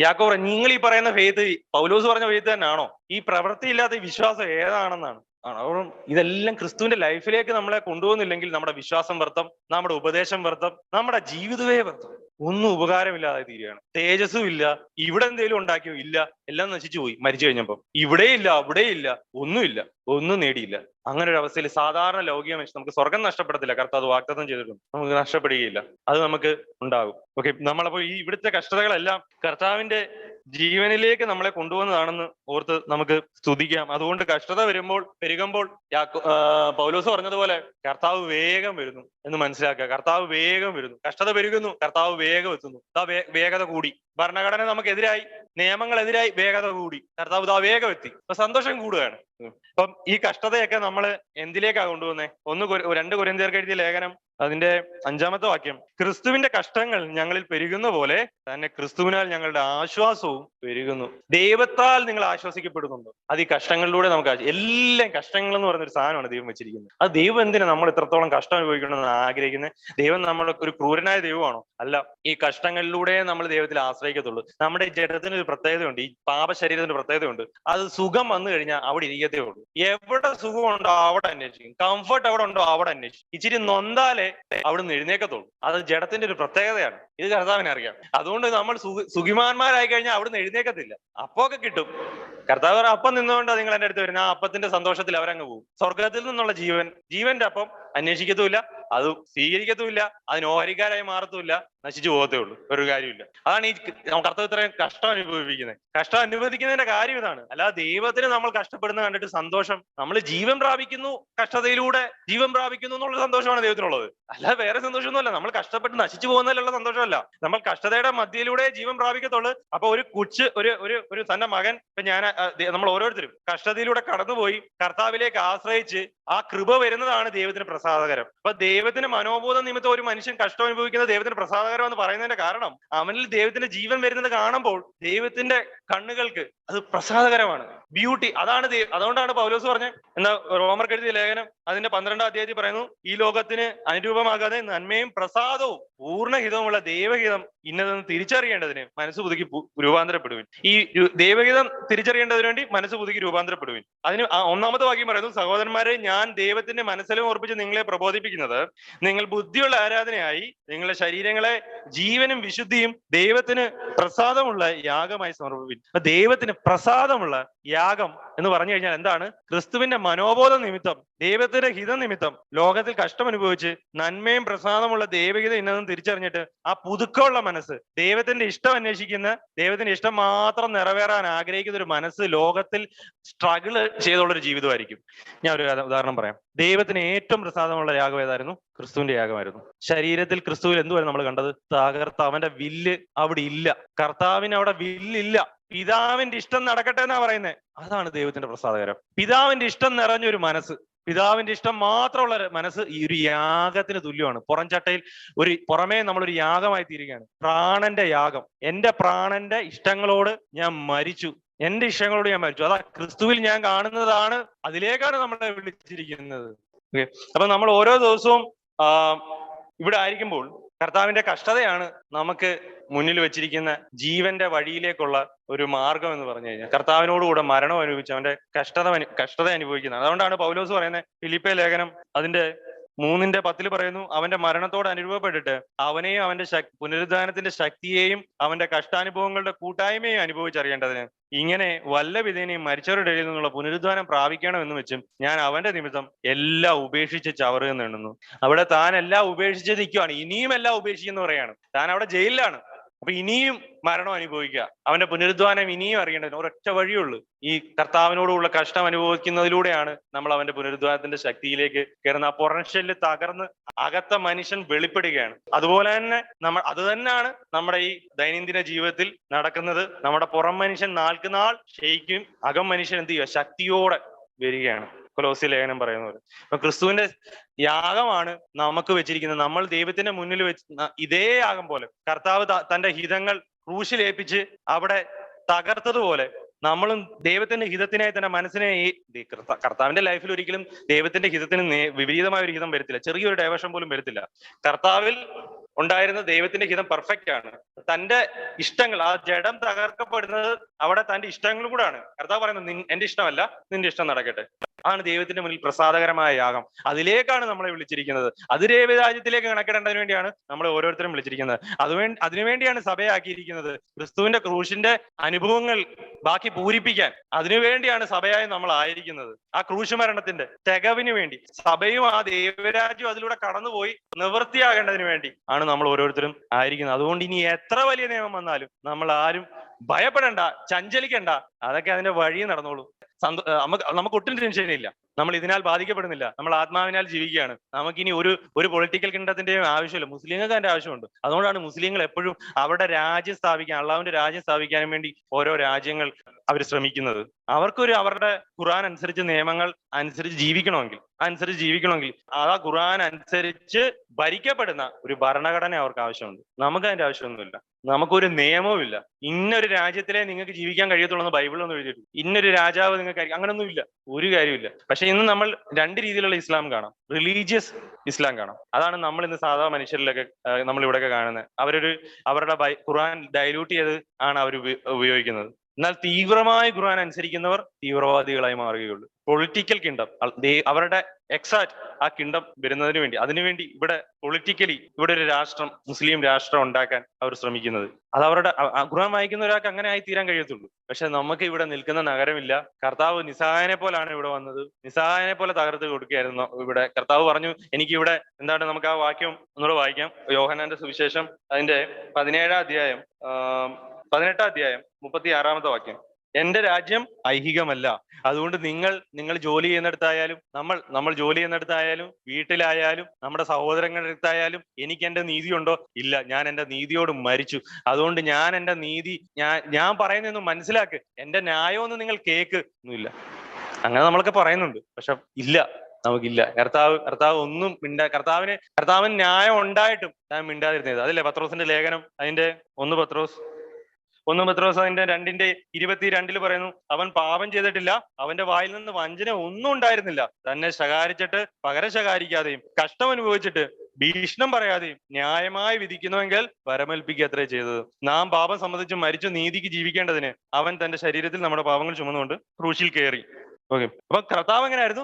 യാക്കോബ് പറയും, നിങ്ങൾ ഈ പറയുന്ന ഫെയ്ത്ത് പൗലോസ് പറഞ്ഞ ഫെയ്ത്ത് തന്നെയാണോ? ഈ പ്രവൃത്തിയില്ലാത്ത ഈ വിശ്വാസം ഏതാണെന്നാണ്. അപ്പം ഇതെല്ലാം ക്രിസ്തുവിന്റെ ലൈഫിലേക്ക് നമ്മളെ കൊണ്ടുപോകുന്നില്ലെങ്കിൽ നമ്മുടെ വിശ്വാസം വ്യർത്ഥം, നമ്മുടെ ഉപദേശം വ്യർത്ഥം, നമ്മുടെ ജീവിതമേ വ്യർത്ഥം. ഒന്നും ഉപകാരമില്ലാതെ തീരുകയാണ്. തേജസ്സും ഇല്ല, ഇവിടെ എന്തെങ്കിലും ഉണ്ടാക്കിയോ ഇല്ല, എല്ലാം നശിച്ചു പോയി മരിച്ചു കഴിഞ്ഞപ്പം. ഇവിടെയില്ല അവിടെയില്ല, ഒന്നുമില്ല, ഒന്നും നേടിയില്ല. അങ്ങനെ ഒരു അവസ്ഥയിൽ സാധാരണ ലൗകിക മനുഷ്യൻ, നമുക്ക് സ്വർഗം നഷ്ടപ്പെടത്തില്ല, കർത്താവ് വാഗ്ദത്തം ചെയ്തിട്ടുണ്ട്, നമുക്ക് നഷ്ടപ്പെടുകയില്ല, അത് നമുക്ക് ഉണ്ടാകും. ഓക്കെ, നമ്മളപ്പോ ഈ ഇവിടുത്തെ കഷ്ടതകളെല്ലാം കർത്താവിന്റെ ജീവനിലേക്ക് നമ്മളെ കൊണ്ടുപോകുന്നതാണെന്ന് ഓർത്ത് നമുക്ക് സ്തുതിക്കാം. അതുകൊണ്ട് കഷ്ടത പെരുകുമ്പോൾ പൗലോസ് പറഞ്ഞതുപോലെ കർത്താവ് വേഗം വരുന്നു എന്ന് മനസ്സിലാക്കുക. കർത്താവ് വേഗം വരുന്നു, കഷ്ടത പെരുകുന്നു, കർത്താവ് വേഗം എത്തുന്നു. വേഗത കൂടി, ഭരണഘടന നമുക്കെതിരായി, നിയമങ്ങളെതിരായി, വേഗത കൂടി, കർത്താവ് വേഗം എത്തി. അപ്പൊ സന്തോഷം കൂടുകയാണ്. അപ്പം ഈ കഷ്ടതയൊക്കെ നമ്മൾ എന്തിലേക്കാ കൊണ്ടുപോകുന്നത്? 2 കൊരിന്ത്യർക്ക് എഴുതിയ ലേഖനം അതിന്റെ 5-ാമത്തെ വാക്യം, ക്രിസ്തുവിന്റെ കഷ്ടങ്ങൾ ഞങ്ങളിൽ പെരുകുന്ന പോലെ തന്നെ ക്രിസ്തുവിനാൽ ഞങ്ങളുടെ ആശ്വാസവും പെരുകുന്നു. ദൈവത്താൽ നിങ്ങൾ ആശ്വസിക്കപ്പെടുന്നുണ്ടോ? അത് ഈ കഷ്ടങ്ങളിലൂടെ നമുക്ക് എല്ലാം കഷ്ടങ്ങൾ എന്ന് പറയുന്ന ഒരു സാധനമാണ് ദൈവം വെച്ചിരിക്കുന്നത്. അത് ദൈവം എന്തിനാ നമ്മൾ ഇത്രത്തോളം കഷ്ടം അനുഭവിക്കണമെന്ന് ആഗ്രഹിക്കുന്നത്? ദൈവം നമ്മളെ ഒരു ക്രൂരനായ ദൈവമാണോ? അല്ല. ഈ കഷ്ടങ്ങളിലൂടെ നമ്മൾ ദൈവത്തിൽ ആശ്രയിക്കത്തുള്ളൂ. നമ്മുടെ ജഡത്തിന് ഒരു പ്രത്യേകതയുണ്ട്, ഈ പാപ ശരീരത്തിന് പ്രത്യേകതയുണ്ട്. അത് സുഖം വന്നു കഴിഞ്ഞാൽ അവിടെ ഇരിക്കത്തേ ഉള്ളൂ. എവിടെ സുഖമുണ്ടോ അവിടെ അന്വേഷിക്കും, കംഫർട്ട് എവിടെ ഉണ്ടോ അവിടെ അന്വേഷിക്കും. ഇച്ചിരി നൊന്താലേ അവിടുന്ന് എഴുന്നേക്കത്തുള്ളൂ. അത് ജഡത്തിന്റെ ഒരു പ്രത്യേകതയാണ്. ഇത് കർത്താവിനെ അറിയാം. അതുകൊണ്ട് നമ്മൾ സുഖിമാന്മാരായി കഴിഞ്ഞാൽ അവിടുന്ന് എഴുന്നേക്കത്തില്ല. അപ്പൊക്കെ കിട്ടും. കർത്താവ് അപ്പം നിന്നുകൊണ്ട് നിങ്ങൾ എന്റെ അടുത്ത് വരുന്ന ആ അപ്പത്തിന്റെ സന്തോഷത്തിൽ അവരങ്ങ് പോകും. സ്വർഗത്തിൽ നിന്നുള്ള ജീവന്റെ അപ്പം അന്വേഷിക്കത്തുമില്ല, അത് സ്വീകരിക്കത്തുമില്ല, അതിന് ഓഹരിക്കാരായി മാറത്തുമില്ല, നശിച്ചു പോകത്തേ ഉള്ളൂ. ഒരു കാര്യമില്ല. അതാണ് ഈ കർത്താവ് ഇത്രയും കഷ്ടം അനുഭവിക്കുന്നത്. കഷ്ടം അനുഭവിക്കുന്നതിന്റെ കാര്യം ഇതാണ്. അല്ലാതെ ദൈവത്തിന് നമ്മൾ കഷ്ടപ്പെടുന്ന കണ്ടിട്ട് സന്തോഷം, നമ്മൾ ജീവൻ പ്രാപിക്കുന്നു, കഷ്ടതയിലൂടെ ജീവൻ പ്രാപിക്കുന്നു എന്നുള്ള സന്തോഷമാണ് ദൈവത്തിനുള്ളത്. അല്ലാതെ വേറെ സന്തോഷമൊന്നുമല്ല. നമ്മൾ കഷ്ടപ്പെട്ട് നശിച്ചു പോകുന്നതിലുള്ള സന്തോഷമല്ല. നമ്മൾ കഷ്ടതയുടെ മധ്യയിലൂടെ ജീവൻ പ്രാപിക്കത്തുള്ളൂ. അപ്പൊ ഒരു തന്റെ മകൻ, ഇപ്പൊ നമ്മൾ ഓരോരുത്തരും കഷ്ടതയിലൂടെ കടന്നുപോയി കർത്താവിലേക്ക് ആശ്രയിച്ച് ആ കൃപ വരുന്നതാണ് ദൈവത്തിന് പ്രസാദകരം. അപ്പൊ ദൈവത്തിന് മനോബോധം നിമിത്തം ഒരു മനുഷ്യൻ കഷ്ടം അനുഭവിക്കുന്നത് ദൈവത്തിന് പ്രസാദകരം എന്ന് പറയുന്നതിന്റെ കാരണം, അവനിൽ ദൈവത്തിന്റെ ജീവൻ വരുന്നത് കാണുമ്പോൾ ദൈവത്തിന്റെ കണ്ണുകൾക്ക് അത് പ്രസാദകരമാണ്. ബ്യൂട്ടി അതാണ്. അതുകൊണ്ടാണ് പൗലോസ് പറഞ്ഞത്, എന്നാ റോമർക്ക് എഴുതിയ ലേഖനം അതിന്റെ 12-ാം അധ്യായത്തിൽ പറയുന്നു, ഈ ലോകത്തിന് അനുരൂപമാകാതെ നന്മയും പ്രസാദവും പൂർണ്ണഹിതവുമുള്ള ദൈവഹിതം ഇന്നതെന്ന് തിരിച്ചറിയേണ്ടതിന് മനസ്സ് പുതുക്കി രൂപാന്തരപ്പെടുവിൻ. ഈ ദൈവഹിതം തിരിച്ചറിയേണ്ടതിന് വേണ്ടി മനസ്സ് പുതുക്കി രൂപാന്തരപ്പെടുവിൻ. അതിന് 1-ാമത്തെ വാക്യം പറയുന്നു, സഹോദരന്മാരെ, ഞാൻ ദൈവത്തിന്റെ മനസ്സിലും ഓർപ്പിച്ച് നിങ്ങളെ പ്രബോധിപ്പിക്കുന്നത്, നിങ്ങൾ ബുദ്ധിയുള്ള ആരാധനയായി നിങ്ങളുടെ ശരീരങ്ങളെ ജീവനും വിശുദ്ധിയും ദൈവത്തിന് പ്രസാദമുള്ള യാഗമായി സമർപ്പിപ്പിൻ. അപ്പൊ ദൈവത്തിന് പ്രസാദമുള്ള യാഗം എന്ന് പറഞ്ഞു കഴിഞ്ഞാൽ എന്താണ്? ക്രിസ്തുവിന്റെ മനോബോധ നിമിത്തം, ദൈവത്തിന്റെ ഹിതം നിമിത്തം ലോകത്തിൽ കഷ്ടം അനുഭവിച്ച് നന്മയും പ്രസാദമുള്ള ദൈവഹിതം ഇന്നതെന്ന് തിരിച്ചറിഞ്ഞിട്ട് ആ പുതുക്കമുള്ള മനസ്സ്, ദൈവത്തിന്റെ ഇഷ്ടം അന്വേഷിക്കുന്ന, ദൈവത്തിന്റെ ഇഷ്ടം മാത്രം നിറവേറാൻ ആഗ്രഹിക്കുന്ന ഒരു മനസ്സ് ലോകത്തിൽ സ്ട്രഗിള് ചെയ്തുള്ളൊരു ജീവിതമായിരിക്കും. ഞാൻ ഒരു ഉദാഹരണം പറയാം. ദൈവത്തിന് ഏറ്റവും പ്രസാദമുള്ള യാഗം ഏതായിരുന്നു? ക്രിസ്തുവിന്റെ യാഗമായിരുന്നു. ശരീരത്തിൽ ക്രിസ്തുവിൽ എന്തുവായിരുന്നു നമ്മൾ കണ്ടത്? തകർത്ത് അവന്റെ വില്ല് അവിടെ ഇല്ല. കർത്താവിന് അവിടെ വില്ലില്ല. പിതാവിന്റെ ഇഷ്ടം നടക്കട്ടെ എന്നാ പറയുന്നത്. അതാണ് ദൈവത്തിന്റെ പ്രസാദകരം. പിതാവിന്റെ ഇഷ്ടം നിറഞ്ഞൊരു മനസ്സ്, പിതാവിന്റെ ഇഷ്ടം മാത്രമുള്ള മനസ്സ് ഈ ഒരു യാഗത്തിന് തുല്യമാണ്. പുറംചട്ടയിൽ പുറമേ നമ്മളൊരു യാഗമായി തീരുകയാണ്. പ്രാണന്റെ യാഗം. എന്റെ പ്രാണന്റെ ഇഷ്ടങ്ങളോട് ഞാൻ മരിച്ചു, എന്റെ ഇഷ്ടങ്ങളോട് ഞാൻ മരിച്ചു. അതാ ക്രിസ്തുവിൽ ഞാൻ കാണുന്നതാണ്, അതിലേക്കാണ് നമ്മളെ വിളിച്ചിരിക്കുന്നത്. ഓക്കെ, അപ്പൊ നമ്മൾ ഓരോ ദിവസവും ഇവിടെ ആയിരിക്കുമ്പോൾ കർത്താവിന്റെ കഷ്ടതയാണ് നമുക്ക് മുന്നിൽ വെച്ചിരിക്കുന്ന ജീവന്റെ വഴിയിലേക്കുള്ള ഒരു മാർഗം എന്ന് പറഞ്ഞു കഴിഞ്ഞാൽ കർത്താവിനോടുകൂടെ മരണം അനുഭവിച്ച് അവന്റെ കഷ്ടത അനുഭവിക്കുന്നത്. അതുകൊണ്ടാണ് പൗലോസ് പറയുന്നത് ഫിലിപ്പിയ ലേഖനം അതിന്റെ 3:10 പറയുന്നു, അവന്റെ മരണത്തോട് അനുരൂപപ്പെട്ടിട്ട് അവനെയും അവന്റെ പുനരുദ്ധാനത്തിന്റെ ശക്തിയെയും അവന്റെ കഷ്ടാനുഭവങ്ങളുടെ കൂട്ടായ്മയും അനുഭവിച്ചറിയേണ്ടതിന് ഇങ്ങനെ വല്ല വിധേനയും മരിച്ചവരുടെ ഇടയിൽ നിന്നുള്ള പുനരുദ്ധാനം പ്രാപിക്കണമെന്ന് വെച്ചും ഞാൻ അവന്റെ നിമിത്തം എല്ലാം ഉപേക്ഷിച്ച് ചവറുകെന്ന് എണ്ണുന്നു. അവിടെ താൻ എല്ലാം ഉപേക്ഷിച്ച് നിൽക്കുകയാണ്, ഇനിയും എല്ലാം ഉപേക്ഷിക്കുന്നു പറയാണ്. താൻ അവിടെ ജയിലിലാണ്. അപ്പൊ ഇനിയും മരണം അനുഭവിക്കുക, അവന്റെ പുനരുദ്ധാനം ഇനിയും അറിയേണ്ടതിന് ഒരൊറ്റ വഴിയുള്ളൂ. ഈ കർത്താവിനോടുള്ള കഷ്ടം അനുഭവിക്കുന്നതിലൂടെയാണ് നമ്മൾ അവന്റെ പുനരുദ്ധാനത്തിന്റെ ശക്തിയിലേക്ക് കയറുന്നത്. ആ പൊറൻഷ്യലിൽ തകർന്ന് അകത്ത മനുഷ്യൻ വെളിപ്പെടുകയാണ്. അതുപോലെ തന്നെ അത് തന്നെയാണ് നമ്മുടെ ഈ ദൈനംദിന ജീവിതത്തിൽ നടക്കുന്നത്. നമ്മുടെ പുറം മനുഷ്യൻ നാൾക്ക് നാൾ ക്ഷയിക്കും, അകം മനുഷ്യൻ എന്ത് ചെയ്യുക, ശക്തിയോടെ വരികയാണ്. കൊലോസ്യ ലേഖനം പറയുന്ന പോലെ അപ്പൊ ക്രിസ്തുവിന്റെ യാഗമാണ് നമുക്ക് വെച്ചിരിക്കുന്നത്. നമ്മൾ ദൈവത്തിന്റെ മുന്നിൽ വെച്ച് ഇതേ യാഗം പോലെ കർത്താവ് തന്റെ ഹിതങ്ങൾ ക്രൂശിലേൽപ്പിച്ച് അവിടെ തകർത്തതുപോലെ നമ്മളും ദൈവത്തിന്റെ ഹിതത്തിനായി തന്നെ മനസ്സിനെ കർത്താവിന്റെ ലൈഫിൽ ഒരിക്കലും ദൈവത്തിന്റെ ഹിതത്തിന് വിപരീതമായ ഒരു ഹിതം വരത്തില്ല, ചെറിയൊരു ഡൈവേർഷൻ പോലും വരത്തില്ല. കർത്താവിൽ ഉണ്ടായിരുന്ന ദൈവത്തിന്റെ ഹിതം പെർഫെക്റ്റ് ആണ്. തന്റെ ഇഷ്ടങ്ങൾ, ആ ജഡം തകർക്കപ്പെടുന്നത് അവിടെ തന്റെ ഇഷ്ടങ്ങളും കൂടെ ആണ്. കർത്താവ് പറയുന്നത് എന്റെ ഇഷ്ടമല്ല, നിന്റെ ഇഷ്ടം നടക്കട്ടെ. ആണ് ദൈവത്തിന്റെ മുന്നിൽ പ്രസാദകരമായ യാഗം. അതിലേക്കാണ് നമ്മളെ വിളിച്ചിരിക്കുന്നത്. അത് ദൈവരാജ്യത്തിലേക്ക് കണക്കിടേണ്ടതിന് വേണ്ടിയാണ് നമ്മളെ ഓരോരുത്തരും വിളിച്ചിരിക്കുന്നത്. അതിനുവേണ്ടിയാണ് സഭയാക്കിയിരിക്കുന്നത്. ക്രിസ്തുവിന്റെ ക്രൂശിന്റെ അനുഭവങ്ങൾ ബാക്കി പൂരിപ്പിക്കാൻ അതിനുവേണ്ടിയാണ് സഭയായി നമ്മൾ ആയിരിക്കുന്നത്. ആ ക്രൂശ് മരണത്തിന്റെ തികവിന് വേണ്ടി സഭയും ആ ദൈവരാജ്യവും അതിലൂടെ കടന്നുപോയി നിവൃത്തിയാകേണ്ടതിന് വേണ്ടി ആണ് നമ്മൾ ഓരോരുത്തരും ആയിരിക്കുന്നത്. അതുകൊണ്ട് ഇനി എത്ര വലിയ നിയമം വന്നാലും നമ്മൾ ആരും ഭയപ്പെടണ്ട, ചഞ്ചലിക്കണ്ട. അതൊക്കെ അതിന്റെ വഴി നടന്നോളൂ. നമുക്ക് ഒട്ടും ടെൻഷനില്ല. നമ്മൾ ഇതിനാൽ ബാധിക്കപ്പെടുന്നില്ല. നമ്മൾ ആത്മാവിനാൽ ജീവിക്കുകയാണ്. നമുക്കിനി ഒരു പൊളിറ്റിക്കൽ കിങ്ഡത്തിന്റെയും ആവശ്യമില്ല. മുസ്ലിങ്ങൾക്ക് അതിന്റെ ആവശ്യമുണ്ട്. അതുകൊണ്ടാണ് മുസ്ലിങ്ങൾ എപ്പോഴും അവരുടെ രാജ്യം സ്ഥാപിക്കാൻ, അള്ളാഹുവിന്റെ രാജ്യം സ്ഥാപിക്കാനും വേണ്ടി ഓരോ രാജ്യങ്ങൾ അവർ ശ്രമിക്കുന്നത്. അവരുടെ ഖുർആൻ അനുസരിച്ച് നിയമങ്ങൾ അനുസരിച്ച് ജീവിക്കണമെങ്കിൽ ആ ഖുർആൻ അനുസരിച്ച് ഭരിക്കപ്പെടുന്ന ഒരു ഭരണഘടന അവർക്ക് ആവശ്യമുണ്ട്. നമുക്ക് അതിന്റെ ആവശ്യമൊന്നുമില്ല. നമുക്കൊരു നിയമവും ഇല്ല. ഇന്നൊരു രാജ്യത്തിലെ നിങ്ങൾക്ക് ജീവിക്കാൻ കഴിയത്തുള്ളൂ ബൈബിളൊന്നും എഴുതിയിട്ടില്ല. ഇന്നൊരു രാജാവ് നിങ്ങൾക്ക് അങ്ങനൊന്നുമില്ല, ഒരു കാര്യമില്ല. പക്ഷെ ഇന്ന് നമ്മൾ രണ്ട് രീതിയിലുള്ള ഇസ്ലാം കാണാം. റിലീജിയസ് ഇസ്ലാം കാണാം. അതാണ് നമ്മൾ ഇന്ന് സാധാ മനുഷ്യരിലൊക്കെ നമ്മൾ ഇവിടെയൊക്കെ കാണുന്നത്. അവരുടെ ഖുർആൻ ഡൈല്യൂട്ട് ചെയ്ത് ആണ് അവർ ഉപയോഗിക്കുന്നത്. എന്നാൽ തീവ്രമായി ഖുർആൻ അനുസരിക്കുന്നവർ തീവ്രവാദികളായി മാറുകയുള്ളൂ. പൊളിറ്റിക്കൽ കിങ്ഡം, അവരുടെ എക്സാക്ട് ആ കിങ്ഡം വരുന്നതിന് വേണ്ടി, അതിനുവേണ്ടി ഇവിടെ പൊളിറ്റിക്കലി ഇവിടെ ഒരു രാഷ്ട്രം, മുസ്ലിം രാഷ്ട്രം ഉണ്ടാക്കാൻ അവർ ശ്രമിക്കുന്നത്. അത് അവരുടെ ഖുർആൻ വായിക്കുന്ന ഒരാൾക്ക് അങ്ങനെ ആയി തീരാൻ കഴിയത്തുള്ളൂ. പക്ഷെ നമുക്ക് ഇവിടെ നിൽക്കുന്ന നഗരമില്ല. കർത്താവ് നിസ്സഹായനെ പോലാണ് ഇവിടെ വന്നത്. നിസ്സഹായനെ പോലെ തകർത്ത് കൊടുക്കുകയായിരുന്നു ഇവിടെ. കർത്താവ് പറഞ്ഞു, എനിക്ക് ഇവിടെ എന്താണ്, നമുക്ക് ആ വാക്യം ഒന്നുകൂടെ വായിക്കാം. യോഹന്നാന്റെ സുവിശേഷം അതിന്റെ 17-ാം അധ്യായം 36-ാമത്തെ വാക്യം. എന്റെ രാജ്യം ഐഹികമല്ല. അതുകൊണ്ട് നിങ്ങൾ ജോലി ചെയ്യുന്നിടത്തായാലും നമ്മൾ ജോലി ചെയ്യുന്നിടത്തായാലും വീട്ടിലായാലും നമ്മുടെ സഹോദരങ്ങളുടെ അടുത്തായാലും എനിക്ക് എന്റെ നീതിയുണ്ടോ? ഇല്ല. ഞാൻ എന്റെ നീതിയോട് മരിച്ചു. അതുകൊണ്ട് ഞാൻ എന്റെ നീതി ഞാൻ പറയുന്നതൊന്നും മനസ്സിലാക്ക്, എന്റെ ന്യായമൊന്നും നിങ്ങൾ കേക്ക് ഒന്നുമില്ല. അങ്ങനെ നമ്മളൊക്കെ പറയുന്നുണ്ട്, പക്ഷെ ഇല്ല, നമുക്കില്ല. കർത്താവ് ഒന്നും കർത്താവിന് ന്യായം ഉണ്ടായിട്ടും ഞാൻ മിണ്ടാതിരുന്നത്. അതല്ലേ പത്രോസിന്റെ ലേഖനം അതിന്റെ 1 പത്രോസ് അതിന്റെ 2:22 പറയുന്നു, അവൻ പാപം ചെയ്തിട്ടില്ല, അവന്റെ വായിൽ നിന്ന് വഞ്ചന ഒന്നും ഉണ്ടായിരുന്നില്ല. തന്നെ ശകാരിച്ചിട്ട് പകരം ശകാരിക്കാതെയും കഷ്ടം അനുഭവിച്ചിട്ട് ഭീഷണം പറയാതെയും ന്യായമായി വിധിക്കുന്നുവെങ്കിൽ വരമേൽപ്പിക്കുക ചെയ്തത്. നാം പാപം സംബന്ധിച്ച് മരിച്ചു നീതിക്ക് ജീവിക്കേണ്ടതിന് അവൻ തന്റെ ശരീരത്തിൽ നമ്മുടെ പാപങ്ങൾ ചുമന്നുകൊണ്ട് ക്രൂശിൽ കയറി. ഓക്കെ, അപ്പൊ കർത്താവ് എങ്ങനെയായിരുന്നു?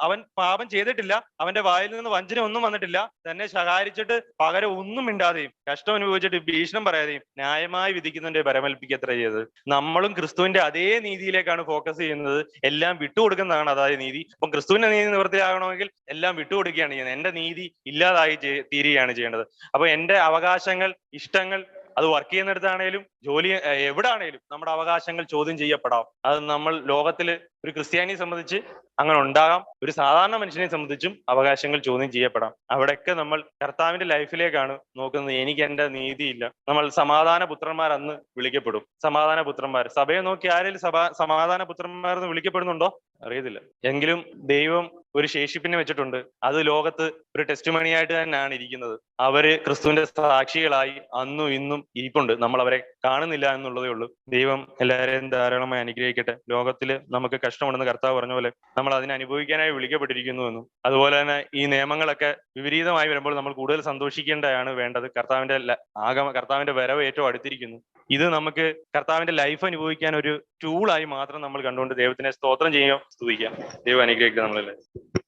അവൻ പാപം ചെയ്തിട്ടില്ല, അവന്റെ വായിൽ നിന്ന് വഞ്ചന ഒന്നും വന്നിട്ടില്ല, തന്നെ ശകാരിച്ചിട്ട് പകരം ഒന്നും മിണ്ടാതെയും കഷ്ടം അനുഭവിച്ചിട്ട് ഭീഷണം പറയാതെയും ന്യായമായി വിധിക്കുന്നതിന്റെ പരമേൽപ്പിക്കത്ര ചെയ്തത്. നമ്മളും ക്രിസ്തുവിന്റെ അതേ നീതിയിലേക്കാണ് ഫോക്കസ് ചെയ്യുന്നത്. എല്ലാം വിട്ടുകൊടുക്കുന്നതാണ് അതായത് നീതി. അപ്പൊ ക്രിസ്തുവിന്റെ നീതി നിവൃത്തിയാകണമെങ്കിൽ എല്ലാം വിട്ടുകൊടുക്കുകയാണ് ചെയ്യുന്നത്. എന്റെ നീതി ഇല്ലാതായി തീരുകയാണ് ചെയ്യേണ്ടത്. അപ്പൊ എന്റെ അവകാശങ്ങൾ, ഇഷ്ടങ്ങൾ, അത് വർക്ക് ചെയ്യുന്നിടത്താണേലും ജോലി എവിടാണേലും നമ്മുടെ അവകാശങ്ങൾ ചോദ്യം ചെയ്യപ്പെടാം. അത് നമ്മൾ ലോകത്തില് ഒരു ക്രിസ്ത്യാനിയെ സംബന്ധിച്ച് അങ്ങനെ ഉണ്ടാകാം. ഒരു സാധാരണ മനുഷ്യനെ സംബന്ധിച്ചും അവകാശങ്ങൾ ചോദ്യം ചെയ്യപ്പെടാം. അവിടെയൊക്കെ നമ്മൾ കർത്താവിന്റെ ലൈഫിലേക്കാണ് നോക്കുന്നത്. എനിക്ക് എന്റെ നീതിയില്ല. നമ്മൾ സമാധാന പുത്രന്മാർ അന്ന് വിളിക്കപ്പെടും. സമാധാന പുത്രന്മാർ, സഭയെ നോക്കി ആരെങ്കിലും സമാധാന പുത്രന്മാർ എന്ന് വിളിക്കപ്പെടുന്നുണ്ടോ? അറിയത്തില്ല. എങ്കിലും ദൈവം ഒരു ശേഷിപ്പിനെ വെച്ചിട്ടുണ്ട്. അത് ലോകത്ത് ഒരു ടെസ്റ്റ് മണിയായിട്ട് തന്നെയാണ് ഇരിക്കുന്നത്. അവര് ക്രിസ്തുവിന്റെ സാക്ഷികളായി അന്നും ഇന്നും ഇരിപ്പുണ്ട്. നമ്മൾ അവരെ കാണുന്നില്ല എന്നുള്ളതേ ഉള്ളൂ. ദൈവം എല്ലാവരെയും ധാരാളമായി അനുഗ്രഹിക്കട്ടെ. ലോകത്തിൽ നമുക്ക് കഷ്ടമുണ്ടെന്ന് കർത്താവ് പറഞ്ഞ പോലെ നമ്മൾ അതിനെ അനുഭവിക്കാനായി വിളിക്കപ്പെട്ടിരിക്കുന്നുവെന്നും അതുപോലെ തന്നെ ഈ നിയമങ്ങളൊക്കെ വിപരീതമായി വരുമ്പോൾ നമ്മൾ കൂടുതൽ സന്തോഷിക്കേണ്ടതാണ് വേണ്ടത്. കർത്താവിന്റെ വരവ് ഏറ്റവും അടുത്തിരിക്കുന്നു. ഇത് നമുക്ക് കർത്താവിന്റെ ലൈഫ് അനുഭവിക്കാൻ ഒരു ടൂളായി മാത്രം നമ്മൾ കണ്ടുകൊണ്ട് ദൈവത്തിനെ സ്തോത്രം ചെയ്യുകയും സ്തുതിക്കാം. ദൈവം അനുഗ്രഹിക്കട്ടെ നമ്മളെല്ലാം.